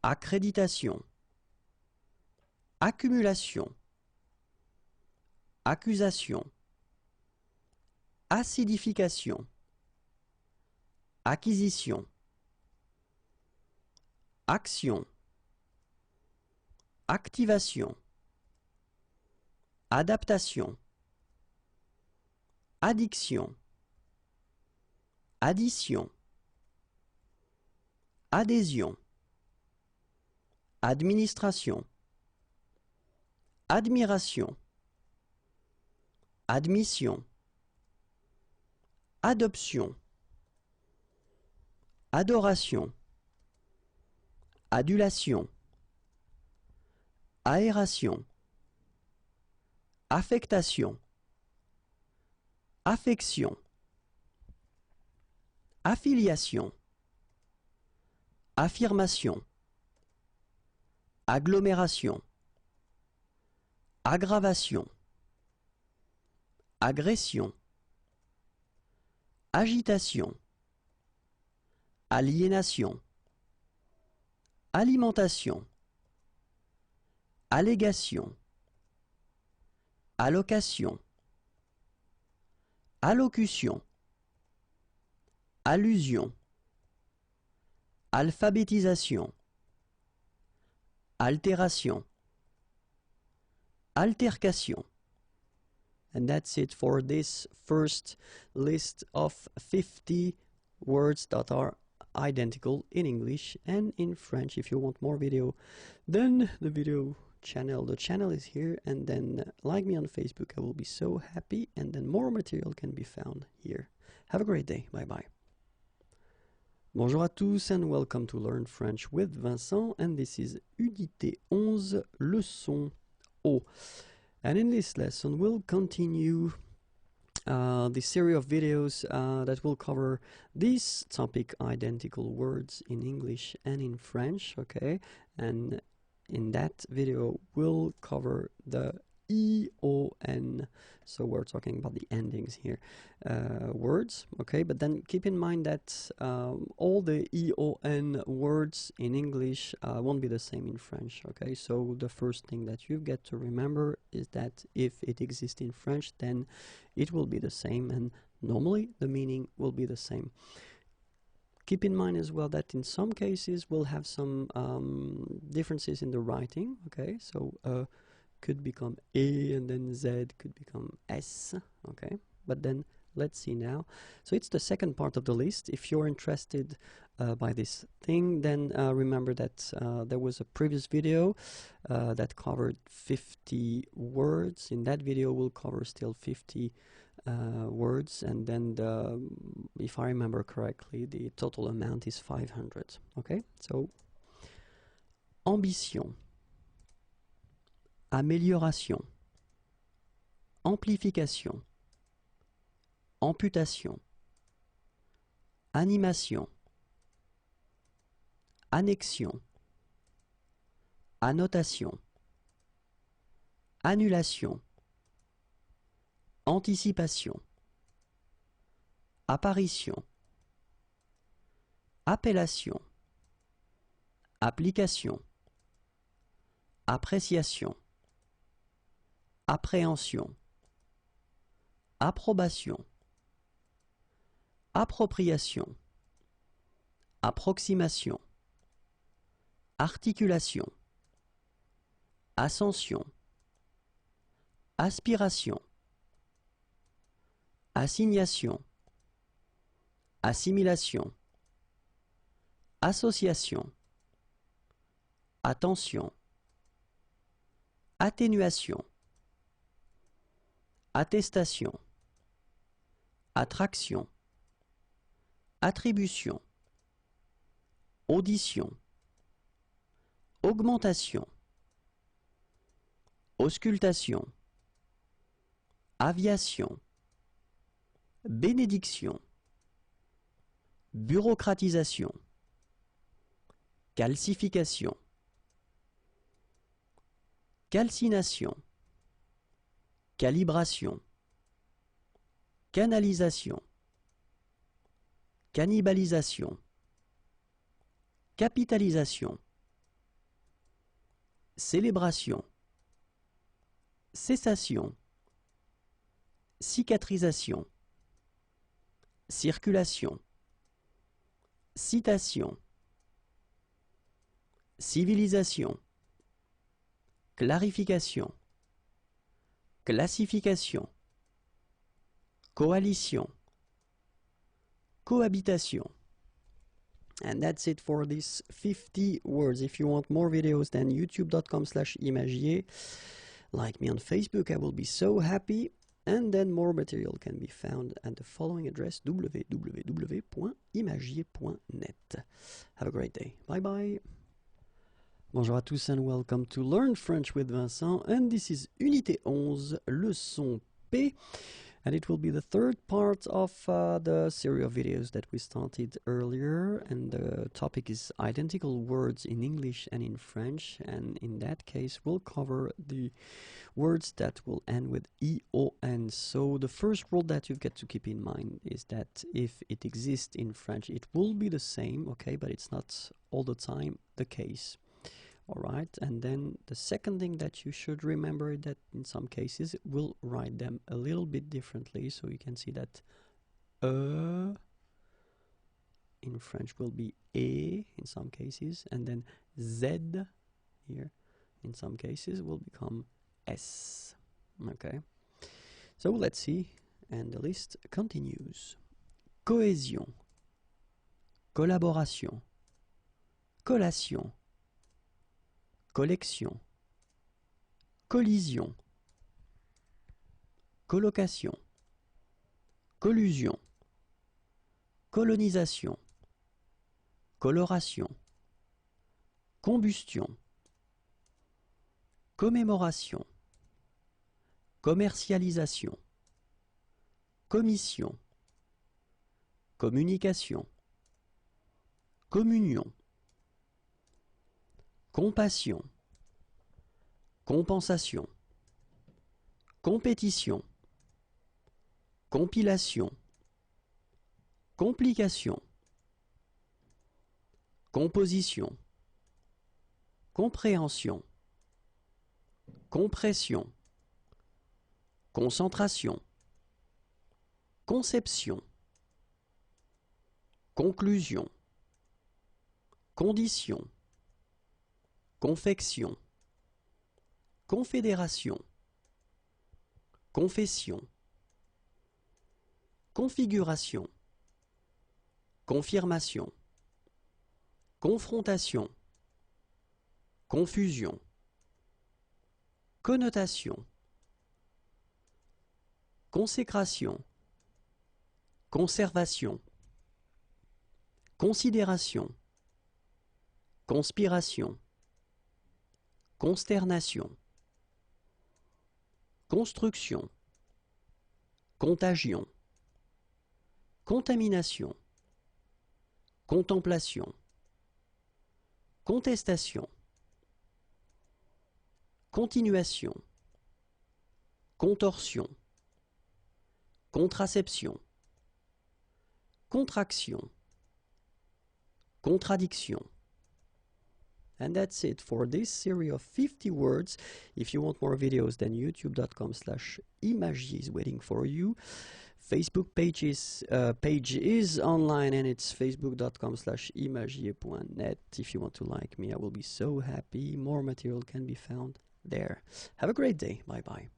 S1: accréditation, accumulation, accusation, acidification, acquisition, action, activation, adaptation, addiction, addition, adhésion, administration, admiration, admission, adoption, adoration, adulation, aération, affectation, affection, affiliation, affirmation, agglomération, aggravation, agression, agitation, aliénation, alimentation, allégation, allocation, allocution, allusion, alphabétisation, altération, altercation. And that's it for this first list of 50 words that are identical in English and in French. If you want more video, then the channel is here, and then like me on Facebook. I will be so happy, and then more material can be found here. Have a great day. Bye bye. Bonjour à tous and welcome to Learn French with Vincent, and this is Unité 11, leçon O. And in this lesson we'll continue the series of videos that will cover this topic, identical words in English and in French, okay? And in that video we'll cover the EON, so we're talking about the endings here, words, okay? But then keep in mind that all the EON words in English won't be the same in French, okay? So the first thing that you get to remember is that if it exists in French, then it will be the same, and normally the meaning will be the same. Keep in mind as well that in some cases we'll have some differences in the writing, okay? So could become A, and then Z could become S, okay? But then let's see now. So it's the second part of the list. If you're interested by this thing, then remember that there was a previous video that covered 50 words. In that video we'll cover still 50 words, and then if I remember correctly, the total amount is 500, okay? So ambition, amélioration, amplification, amputation, animation, annexion, annotation, annulation, anticipation, apparition, appellation, application, appréciation, appréhension, approbation, appropriation, approximation, articulation, ascension, aspiration, assignation, assimilation, association, attention, atténuation, attestation, attraction, attribution, audition, augmentation, auscultation, aviation, bénédiction, bureaucratisation, calcification, calcination, calibration, canalisation, cannibalisation, capitalisation, célébration, cessation, cicatrisation, circulation, citation, civilisation, clarification, classification, coalition, cohabitation. And that's it for these 50 words. If you want more videos, then youtube.com/imagier. Like me on Facebook, I will be so happy. And then more material can be found at the following address, www.imagier.net. Have a great day. Bye bye. Bonjour à tous and welcome to Learn French with Vincent. And this is Unité 11, leçon P. And it will be the third part of the series of videos that we started earlier. And the topic is identical words in English and in French. And in that case, we'll cover the words that will end with EON. So the first rule that you've got to keep in mind is that if it exists in French, it will be the same, okay? But it's not all the time the case. All right, and then the second thing that you should remember is that in some cases we'll write them a little bit differently. So you can see that in French will be E in some cases, and then Z here in some cases will become S. Okay, so let's see, and the list continues. Cohésion, collaboration, collation, collection, collision, colocation, collusion, colonisation, coloration, combustion, commémoration, commercialisation, commission, communication, communion, compassion, compensation, compétition, compilation, complication, composition, compréhension, compression, concentration, conception, conclusion, condition, confection, confédération, confession, configuration, confirmation, confrontation, confusion, connotation, consécration, conservation, considération, conspiration, consternation, construction, contagion, contamination, contemplation, contestation, continuation, contorsion, contraception, contraction, contradiction. And that's it for this series of 50 words. If you want more videos, then youtube.com/imagier is waiting for you. Facebook page is online, and it's facebook.com/imagier.net. If you want to like me, I will be so happy. More material can be found there. Have a great day. Bye bye.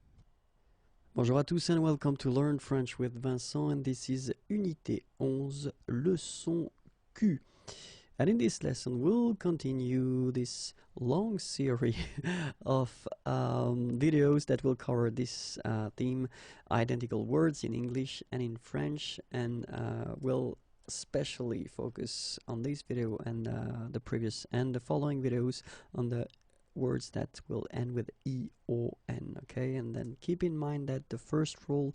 S1: Bonjour à tous and welcome to Learn French with Vincent, and this is Unité 11, leçon Q. And in this lesson, we'll continue this long series of videos that will cover this theme, identical words in English and in French, and we'll especially focus on this video and the previous and the following videos on the words that will end with E-O-N, okay? And then keep in mind that the first rule,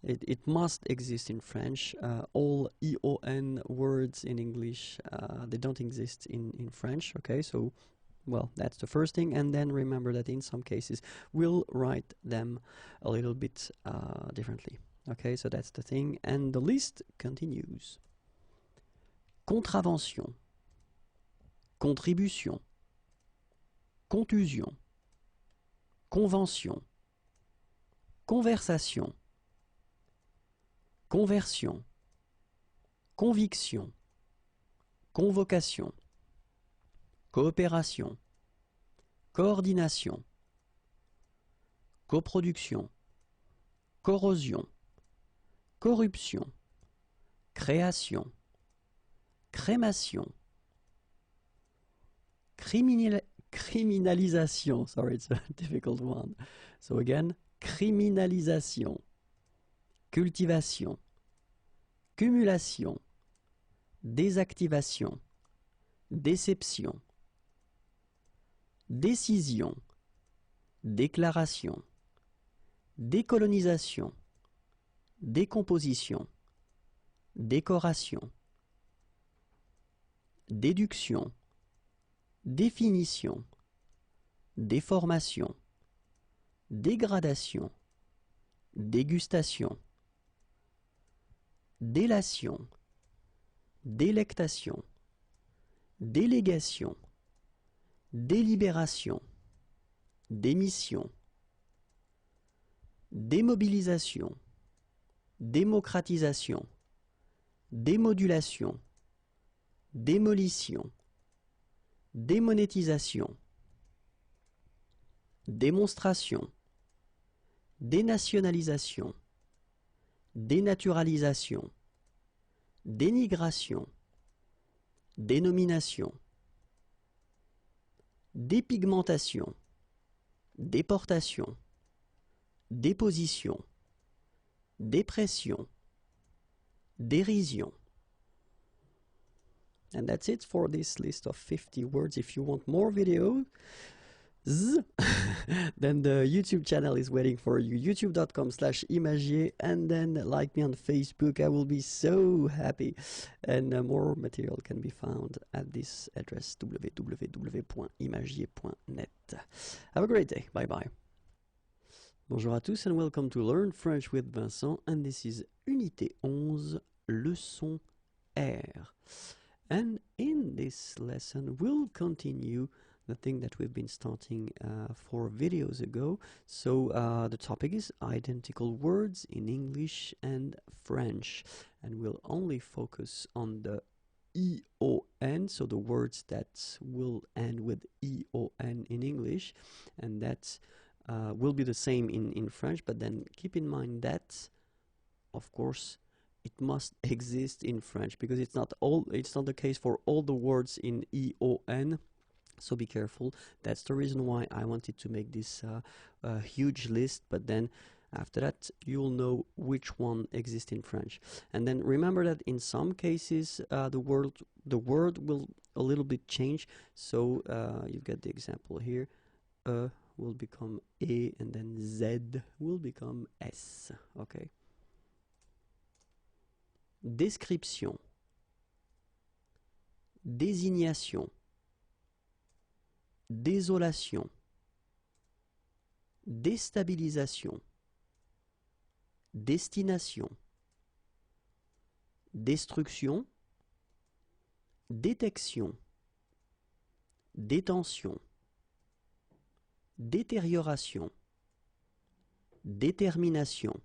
S1: it must exist in French. All E-O-N words in English, they don't exist in French, okay? So, well, that's the first thing. And then remember that in some cases, we'll write them a little bit differently, okay? So that's the thing. And the list continues. Contravention, contribution, contusion, convention, conversation, conversion, conviction, convocation, coopération, coordination, coproduction, corrosion, corruption, création, crémation, criminalisation. Sorry, it's a difficult one. So again, criminalisation, cultivation, cumulation, désactivation, déception, décision, déclaration, décolonisation, décomposition, décoration, déduction, définition, déformation, dégradation, dégustation, délation, délectation, délégation, délibération, démission, démobilisation, démocratisation, démodulation, démolition, démonétisation, démonstration, dénationalisation, dénaturalisation, dénigration, dénomination, dépigmentation, déportation, déposition, dépression, dérision. And that's it for this list of 50 words. If you want more videos, then the YouTube channel is waiting for you, youtube.com/imagier, and then like me on Facebook. I will be so happy. And more material can be found at this address, www.imagier.net. Have a great day. Bye bye. Bonjour à tous and welcome to Learn French with Vincent, and this is Unité 11, leçon R. And in this lesson, we'll continue the thing that we've been starting 4 videos ago. So the topic is identical words in English and French. And we'll only focus on the EON, so the words that will end with EON in English. And that will be the same in French, but then keep in mind that, of course, it must exist in French, because it's not the case for all the words in EON. So be careful. That's the reason why I wanted to make this huge list, but then after that you'll know which one exists in French. And then remember that in some cases the word will a little bit change. So you get the example here. Will become A, and then Z will become S. Okay. Description, désignation, désolation, déstabilisation, destination, destruction, détection, détention, détérioration, détermination,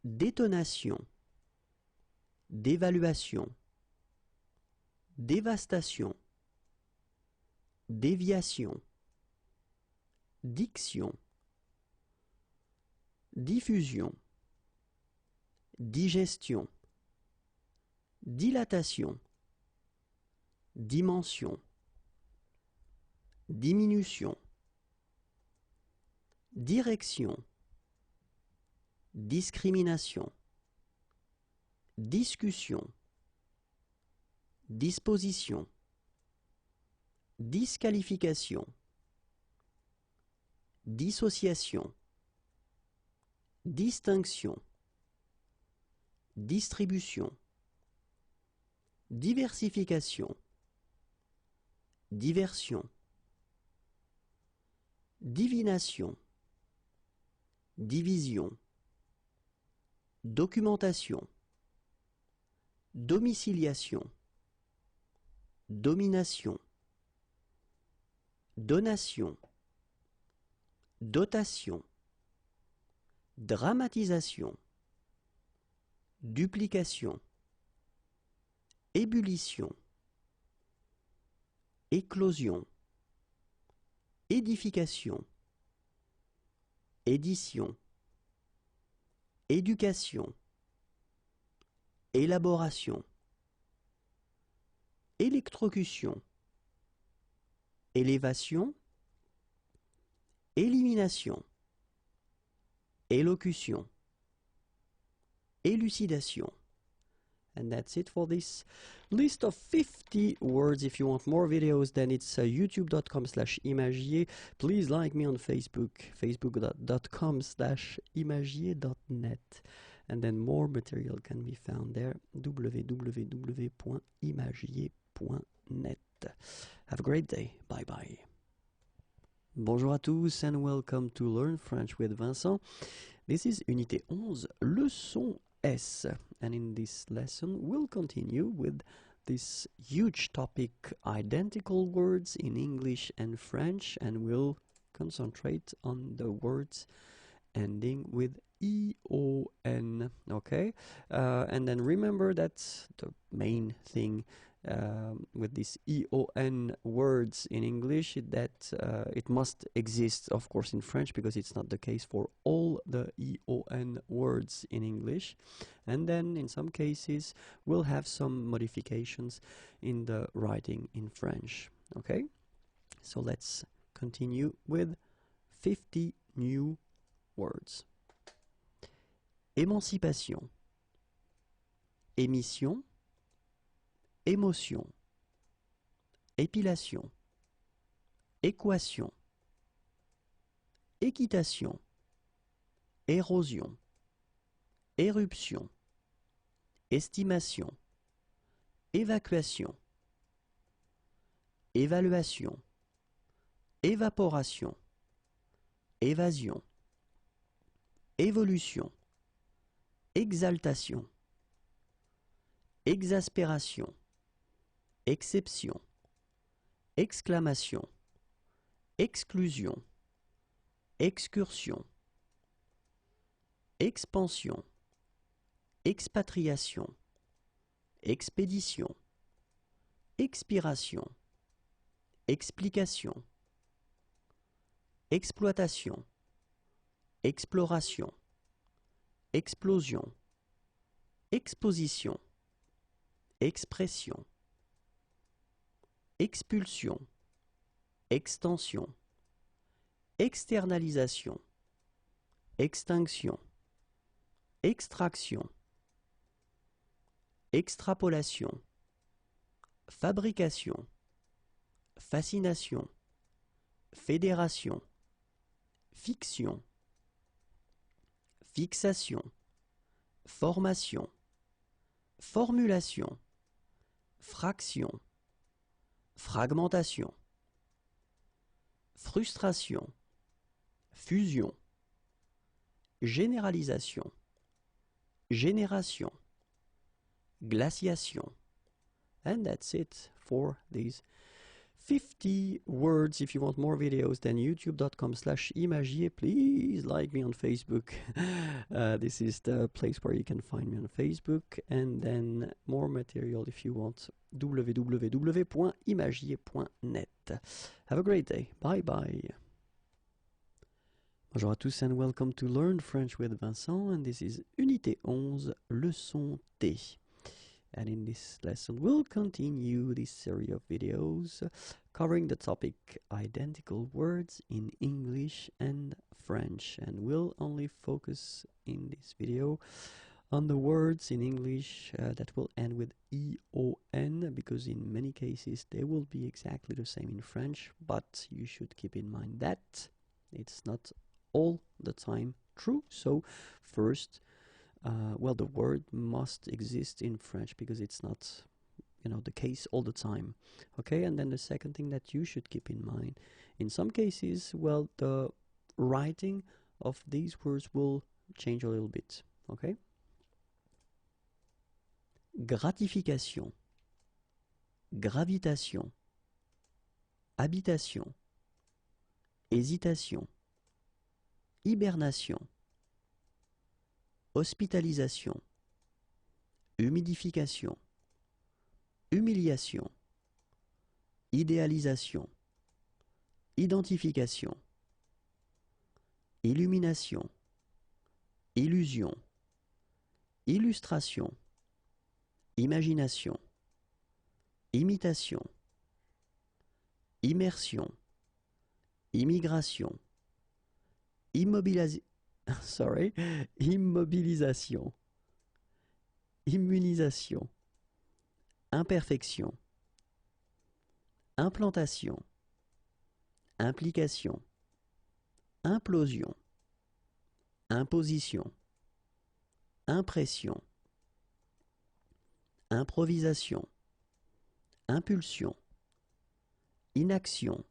S1: détonation, d'évaluation, dévastation, déviation, diction, diffusion, digestion, dilatation, dimension, diminution, direction, discrimination, discussion, disposition, disqualification, dissociation, distinction, distribution, diversification, diversion, divination, division, documentation, domiciliation, domination, donation, dotation, dramatisation, duplication, ébullition, éclosion, édification, édition, éducation, élaboration, électrocution, élévation, élimination, élocution, élucidation. And that's it for this list of 50 words. If you want more videos, then it's youtube.com/imagier. Please like me on Facebook, facebook.com/imagier.net. And then more material can be found there, www.imagier.net. Have a great day. Bye bye. Bonjour à tous and welcome to Learn French with Vincent. This is Unité 11, leçon S. And in this lesson, we'll continue with this huge topic, identical words in English and French, and we'll concentrate on the words ending with E-O-N, okay? And then remember that the main thing with these E-O-N words in English is that it must exist, of course, in French, because it's not the case for all the E-O-N words in English. And then in some cases, we'll have some modifications in the writing in French, okay? So let's continue with 50 new words. Émancipation, émission, émotion, épilation, équation, équitation, érosion, éruption, estimation, évacuation, évaluation, évaporation, évasion, évolution, exaltation, exaspération, exception, exclamation, exclusion, excursion, expansion, expatriation, expédition, expiration, explication, exploitation, exploration, explosion, exposition, expression, expulsion, extension, externalisation, extinction, extraction, extrapolation, fabrication, fascination, fédération, fiction, fixation, formation, formulation, fraction, fragmentation, frustration, fusion, généralisation, génération, glaciation. And that's it for these 50 words. If you want more videos, then youtube.com/imagier. Please like me on Facebook. This is the place where you can find me on Facebook. And then more material if you want, www.imagier.net. Have a great day. Bye bye. Bonjour à tous and welcome to Learn French with Vincent. And this is Unité 11, leçon T. And in this lesson, we'll continue this series of videos covering the topic identical words in English and French. And we'll only focus in this video on the words in English that will end with E-O-N, because in many cases they will be exactly the same in French, but you should keep in mind that it's not all the time true. So first, well, the word must exist in French because it's not, the case all the time. Okay, and then the second thing that you should keep in mind, in some cases, well, the writing of these words will change a little bit. Okay? Gratification, gravitation, habitation, hésitation, hibernation, hospitalisation, humidification, humiliation, idéalisation, identification, illumination, illusion, illustration, imagination, imitation, immersion, immigration, immobilisation, immunisation, imperfection, implantation, implication, implosion, imposition, impression, improvisation, impulsion, inaction,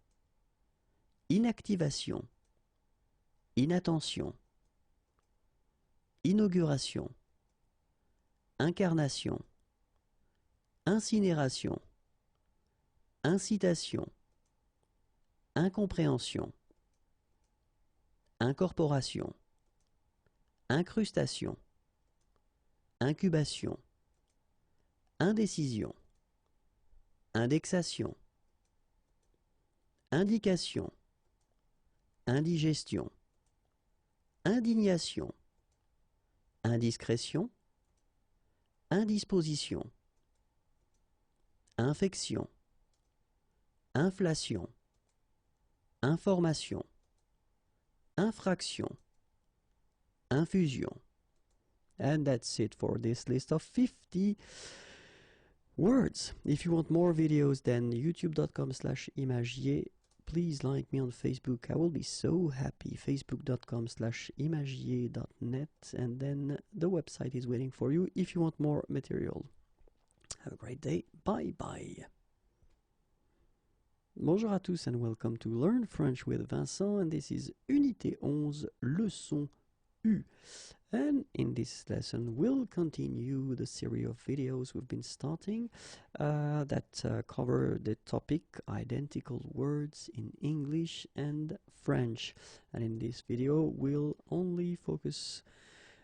S1: inactivation, inattention, inauguration, incarnation, incinération, incitation, incompréhension, incorporation, incrustation, incubation, indécision, indexation, indication, indigestion, indignation, indiscrétion, indisposition, infection, inflation, information, infraction, infusion. And that's it for this list of 50 words. If you want more videos, then youtube.com/imagier. Please like me on Facebook. I will be so happy. facebook.com/imagier.net. And then the website is waiting for you if you want more material. Have a great day. Bye bye. Bonjour à tous and welcome to Learn French with Vincent, and this is Unité 11, leçon U. And in this lesson we'll continue the series of videos we've been starting that cover the topic identical words in English and French. And in this video we'll only focus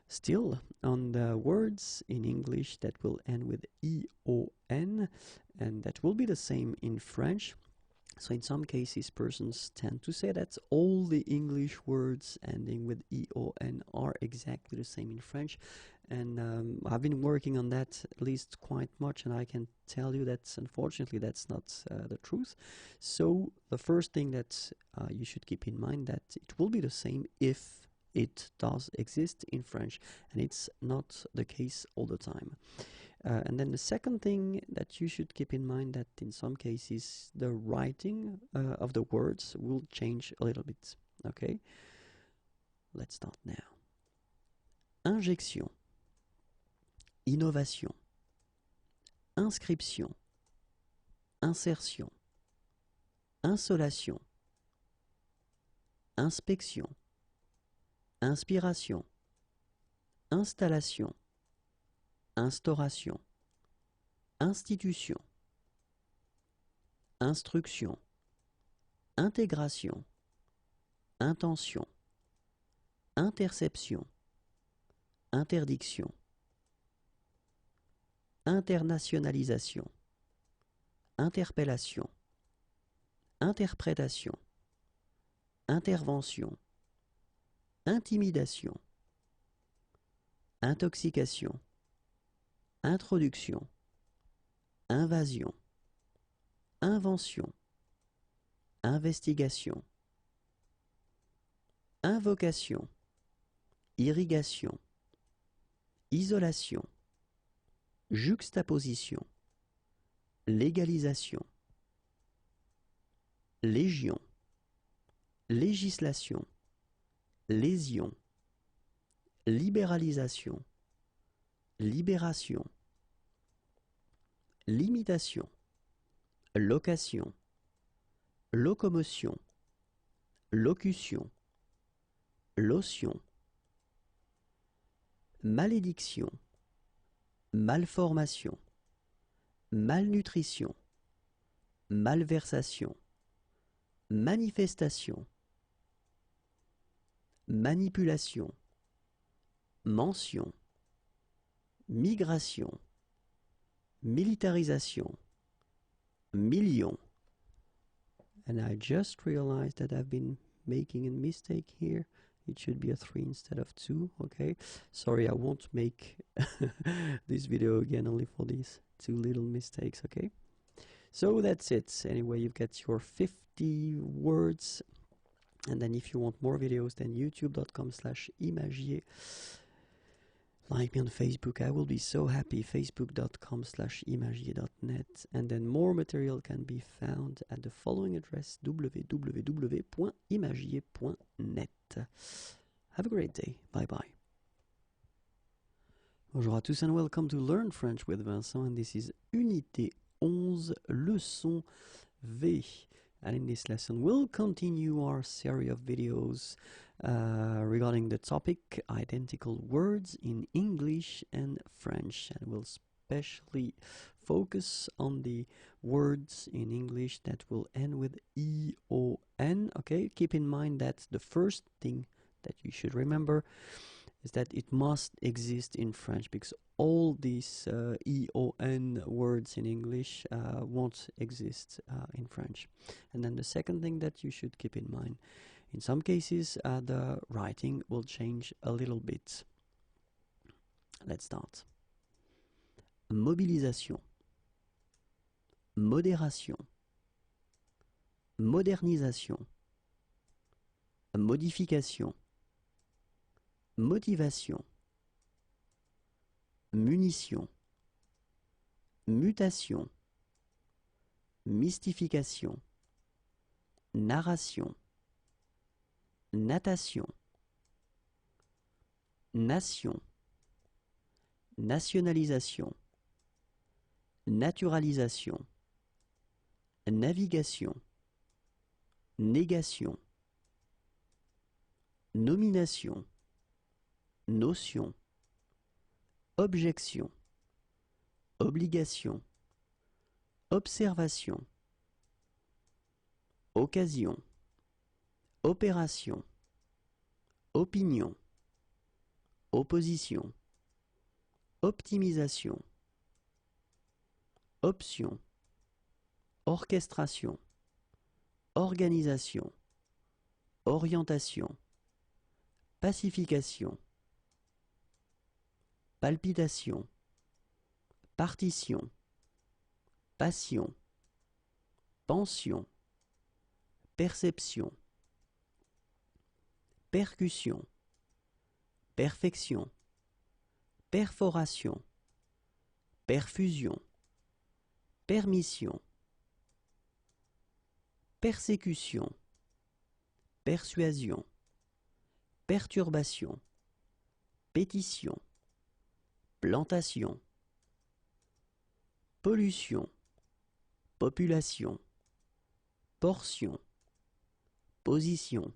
S1: still on the words in English that will end with EON, and that will be the same in French. So in some cases, persons tend to say that all the English words ending with EON are exactly the same in French. And I've been working on that at least quite much, and I can tell you that unfortunately that's not the truth. So the first thing that you should keep in mind that it will be the same if it does exist in French, and it's not the case all the time. And then the second thing that you should keep in mind that in some cases the writing of the words will change a little bit. Okay, let's start now. Injection, innovation, inscription, insertion, insolation, inspection, inspiration, installation, instauration, institution, instruction, intégration, intention, interception, interdiction, internationalisation, interpellation, interprétation, intervention, intimidation, intoxication, introduction, invasion, invention, investigation, invocation, irrigation, isolation, juxtaposition, légalisation, légion, législation, lésion, libéralisation, libération, limitation, location, locomotion, locution, lotion, malédiction, malformation, malnutrition, malversation, manifestation, manipulation, mention, migration, militarisation, million. And I just realized that I've been making a mistake here. It should be a 3 instead of 2, okay? Sorry, I won't make this video again only for these 2 little mistakes, okay? So that's it. Anyway, you've got your 50 words. And then if you want more videos, then youtube.com/imagier. Like me on Facebook, I will be so happy. Facebook.com/imagier.net. And then more material can be found at the following address, www.imagier.net. Have a great day. Bye bye. Bonjour à tous and welcome to Learn French with Vincent. And this is Unité 11, leçon V. And in this lesson, we'll continue our series of videos regarding the topic identical words in English and French. And we'll especially focus on the words in English that will end with E-O-N. Okay, keep in mind that the first thing that you should remember is that it must exist in French, because all these E-O-N words in English won't exist in French. And then the second thing that you should keep in mind, in some cases the writing will change a little bit. Let's start. Mobilisation, modération, modernisation, modification, motivation, munition, mutation, mystification, narration, natation, nation, nationalisation, naturalisation, navigation, négation, nomination, notion, objection, obligation, observation, occasion, opération, opinion, opposition, optimisation, option, orchestration, organisation, orientation, pacification, palpitation, partition, passion, pension, perception, percussion, perfection, perforation, perfusion, permission, persécution, persuasion, perturbation, pétition, plantation, pollution, population, portion, position,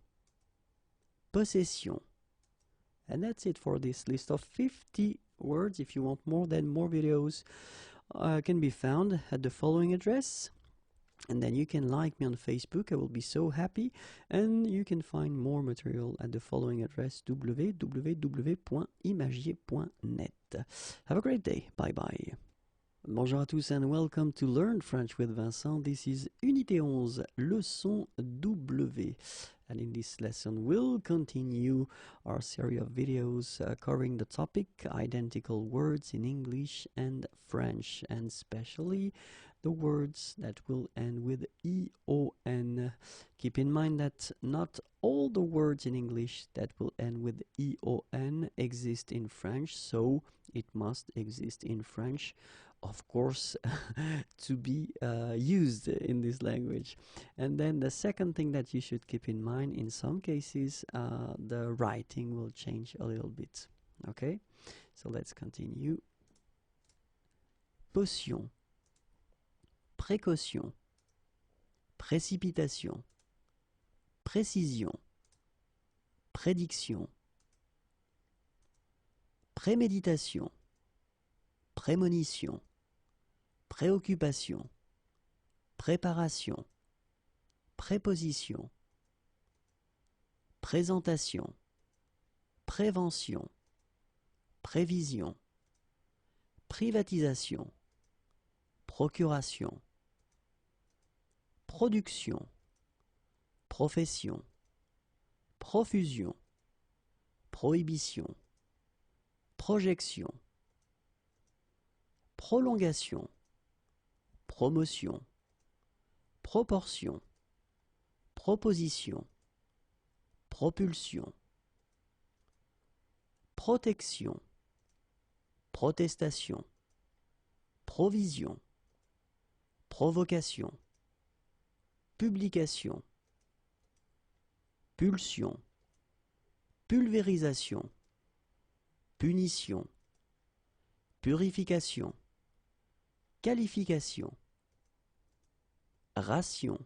S1: possession. And that's it for this list of 50 words. If you want more, then more videos can be found at the following address. And then you can like me on Facebook. I will be so happy. And you can find more material at the following address, www.imagier.net. Have a great day. Bye bye. Bonjour à tous and welcome to Learn French with Vincent. This is Unité 11, leçon W. And in this lesson, we'll continue our series of videos covering the topic identical words in English and French, and especially the words that will end with E-O-N. Keep in mind that not all the words in English that will end with E-O-N exist in French, so it must exist in French, of course, to be used in this language. And then the second thing that you should keep in mind, in some cases, the writing will change a little bit. Okay, so let's continue. Potion, précaution, précipitation, précision, prédiction, préméditation, prémonition, préoccupation, préparation, préposition, présentation, prévention, prévision, privatisation, procuration, production, profession, profusion, prohibition, projection, prolongation, promotion, proportion, proposition, propulsion, protection, protestation, provision, provocation, publication, pulsion, pulvérisation, punition, purification, qualification, ration,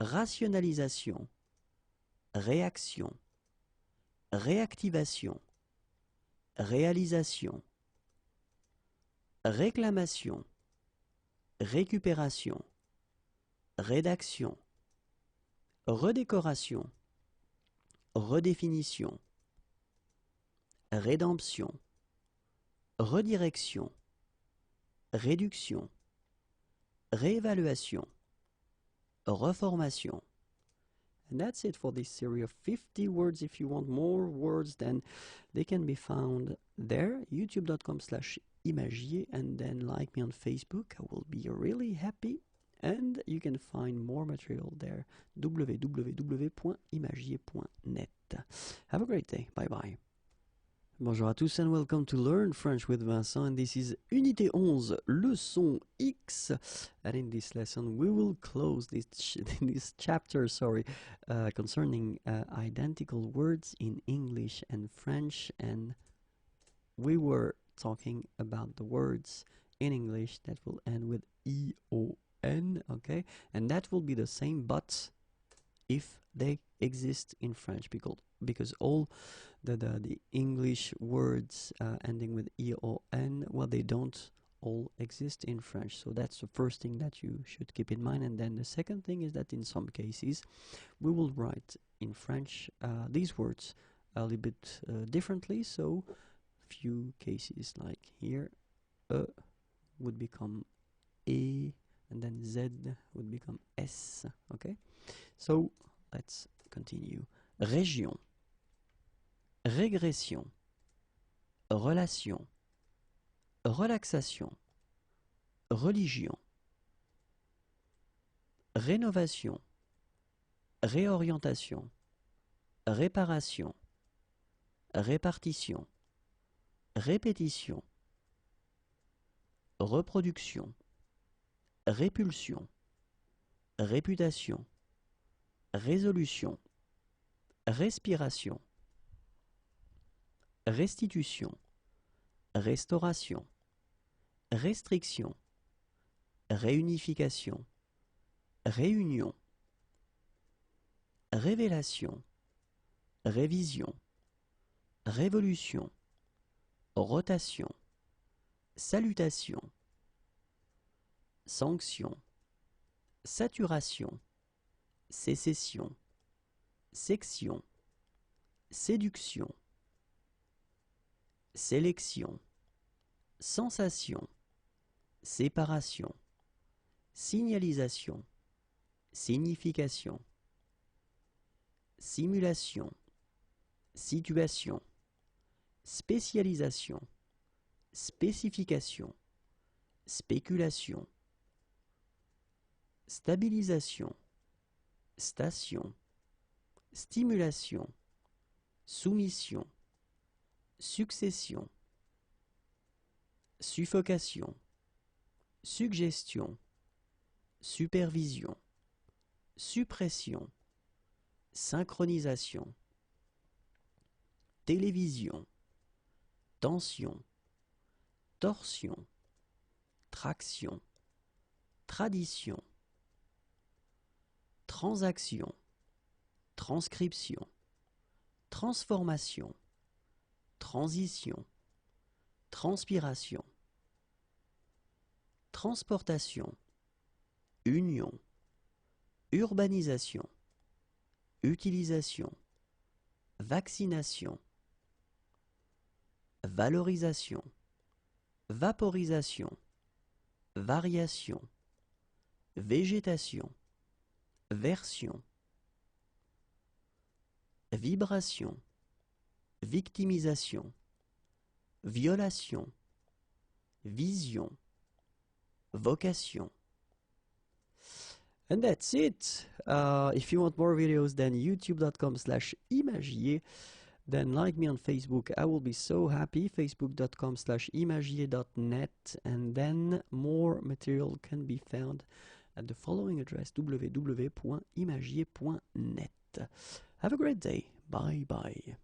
S1: rationalisation, réaction, réactivation, réalisation, réclamation, récupération, rédaction, redécoration, redéfinition, rédemption, redirection, réduction, réévaluation, reformation. And that's it for this series of 50 words. If you want more words, then they can be found there, youtube.com/imagier, and then like me on Facebook. I will be really happy. And you can find more material there, www.imagier.net. Have a great day. Bye-bye. Bonjour à tous and welcome to Learn French with Vincent, and this is Unité 11, Leçon X, and in this lesson we will close this chapter, concerning identical words in English and French, and we were talking about the words in English that will end with E-O-N, okay, and that will be the same but if they exist in French, because all the English words ending with E-O-N, well, they don't all exist in French. So that's the first thing that you should keep in mind. And then the second thing is that in some cases we will write in French these words a little bit differently. So few cases like here, would become E, and then Z would become S, okay? So let's continue. Région, régression, relation, relaxation, religion, rénovation, réorientation, réparation, répartition, répétition, reproduction, répulsion, réputation, résolution, respiration, restitution, restauration, restriction, réunification, réunion, révélation, révision, révolution, rotation, salutation, sanction, saturation, sécession, section, séduction, sélection, sensation, séparation, signalisation, signification, simulation, situation, spécialisation, spécification, spéculation, stabilisation, station, stimulation, soumission, succession, suffocation, suggestion, supervision, suppression, synchronisation, télévision, tension, torsion, traction, tradition, transaction, transcription, transformation, transition, transpiration, transportation, union, urbanisation, utilisation, vaccination, valorisation, vaporisation, variation, végétation, version, vibration, victimisation, violation, vision, vocation. And that's it. If you want more videos, then youtube.com/imagier. Then like me on Facebook. I will be so happy. facebook.com/imagier.net. And then more material can be found at the following address, www.imagier.net. Have a great day. Bye bye.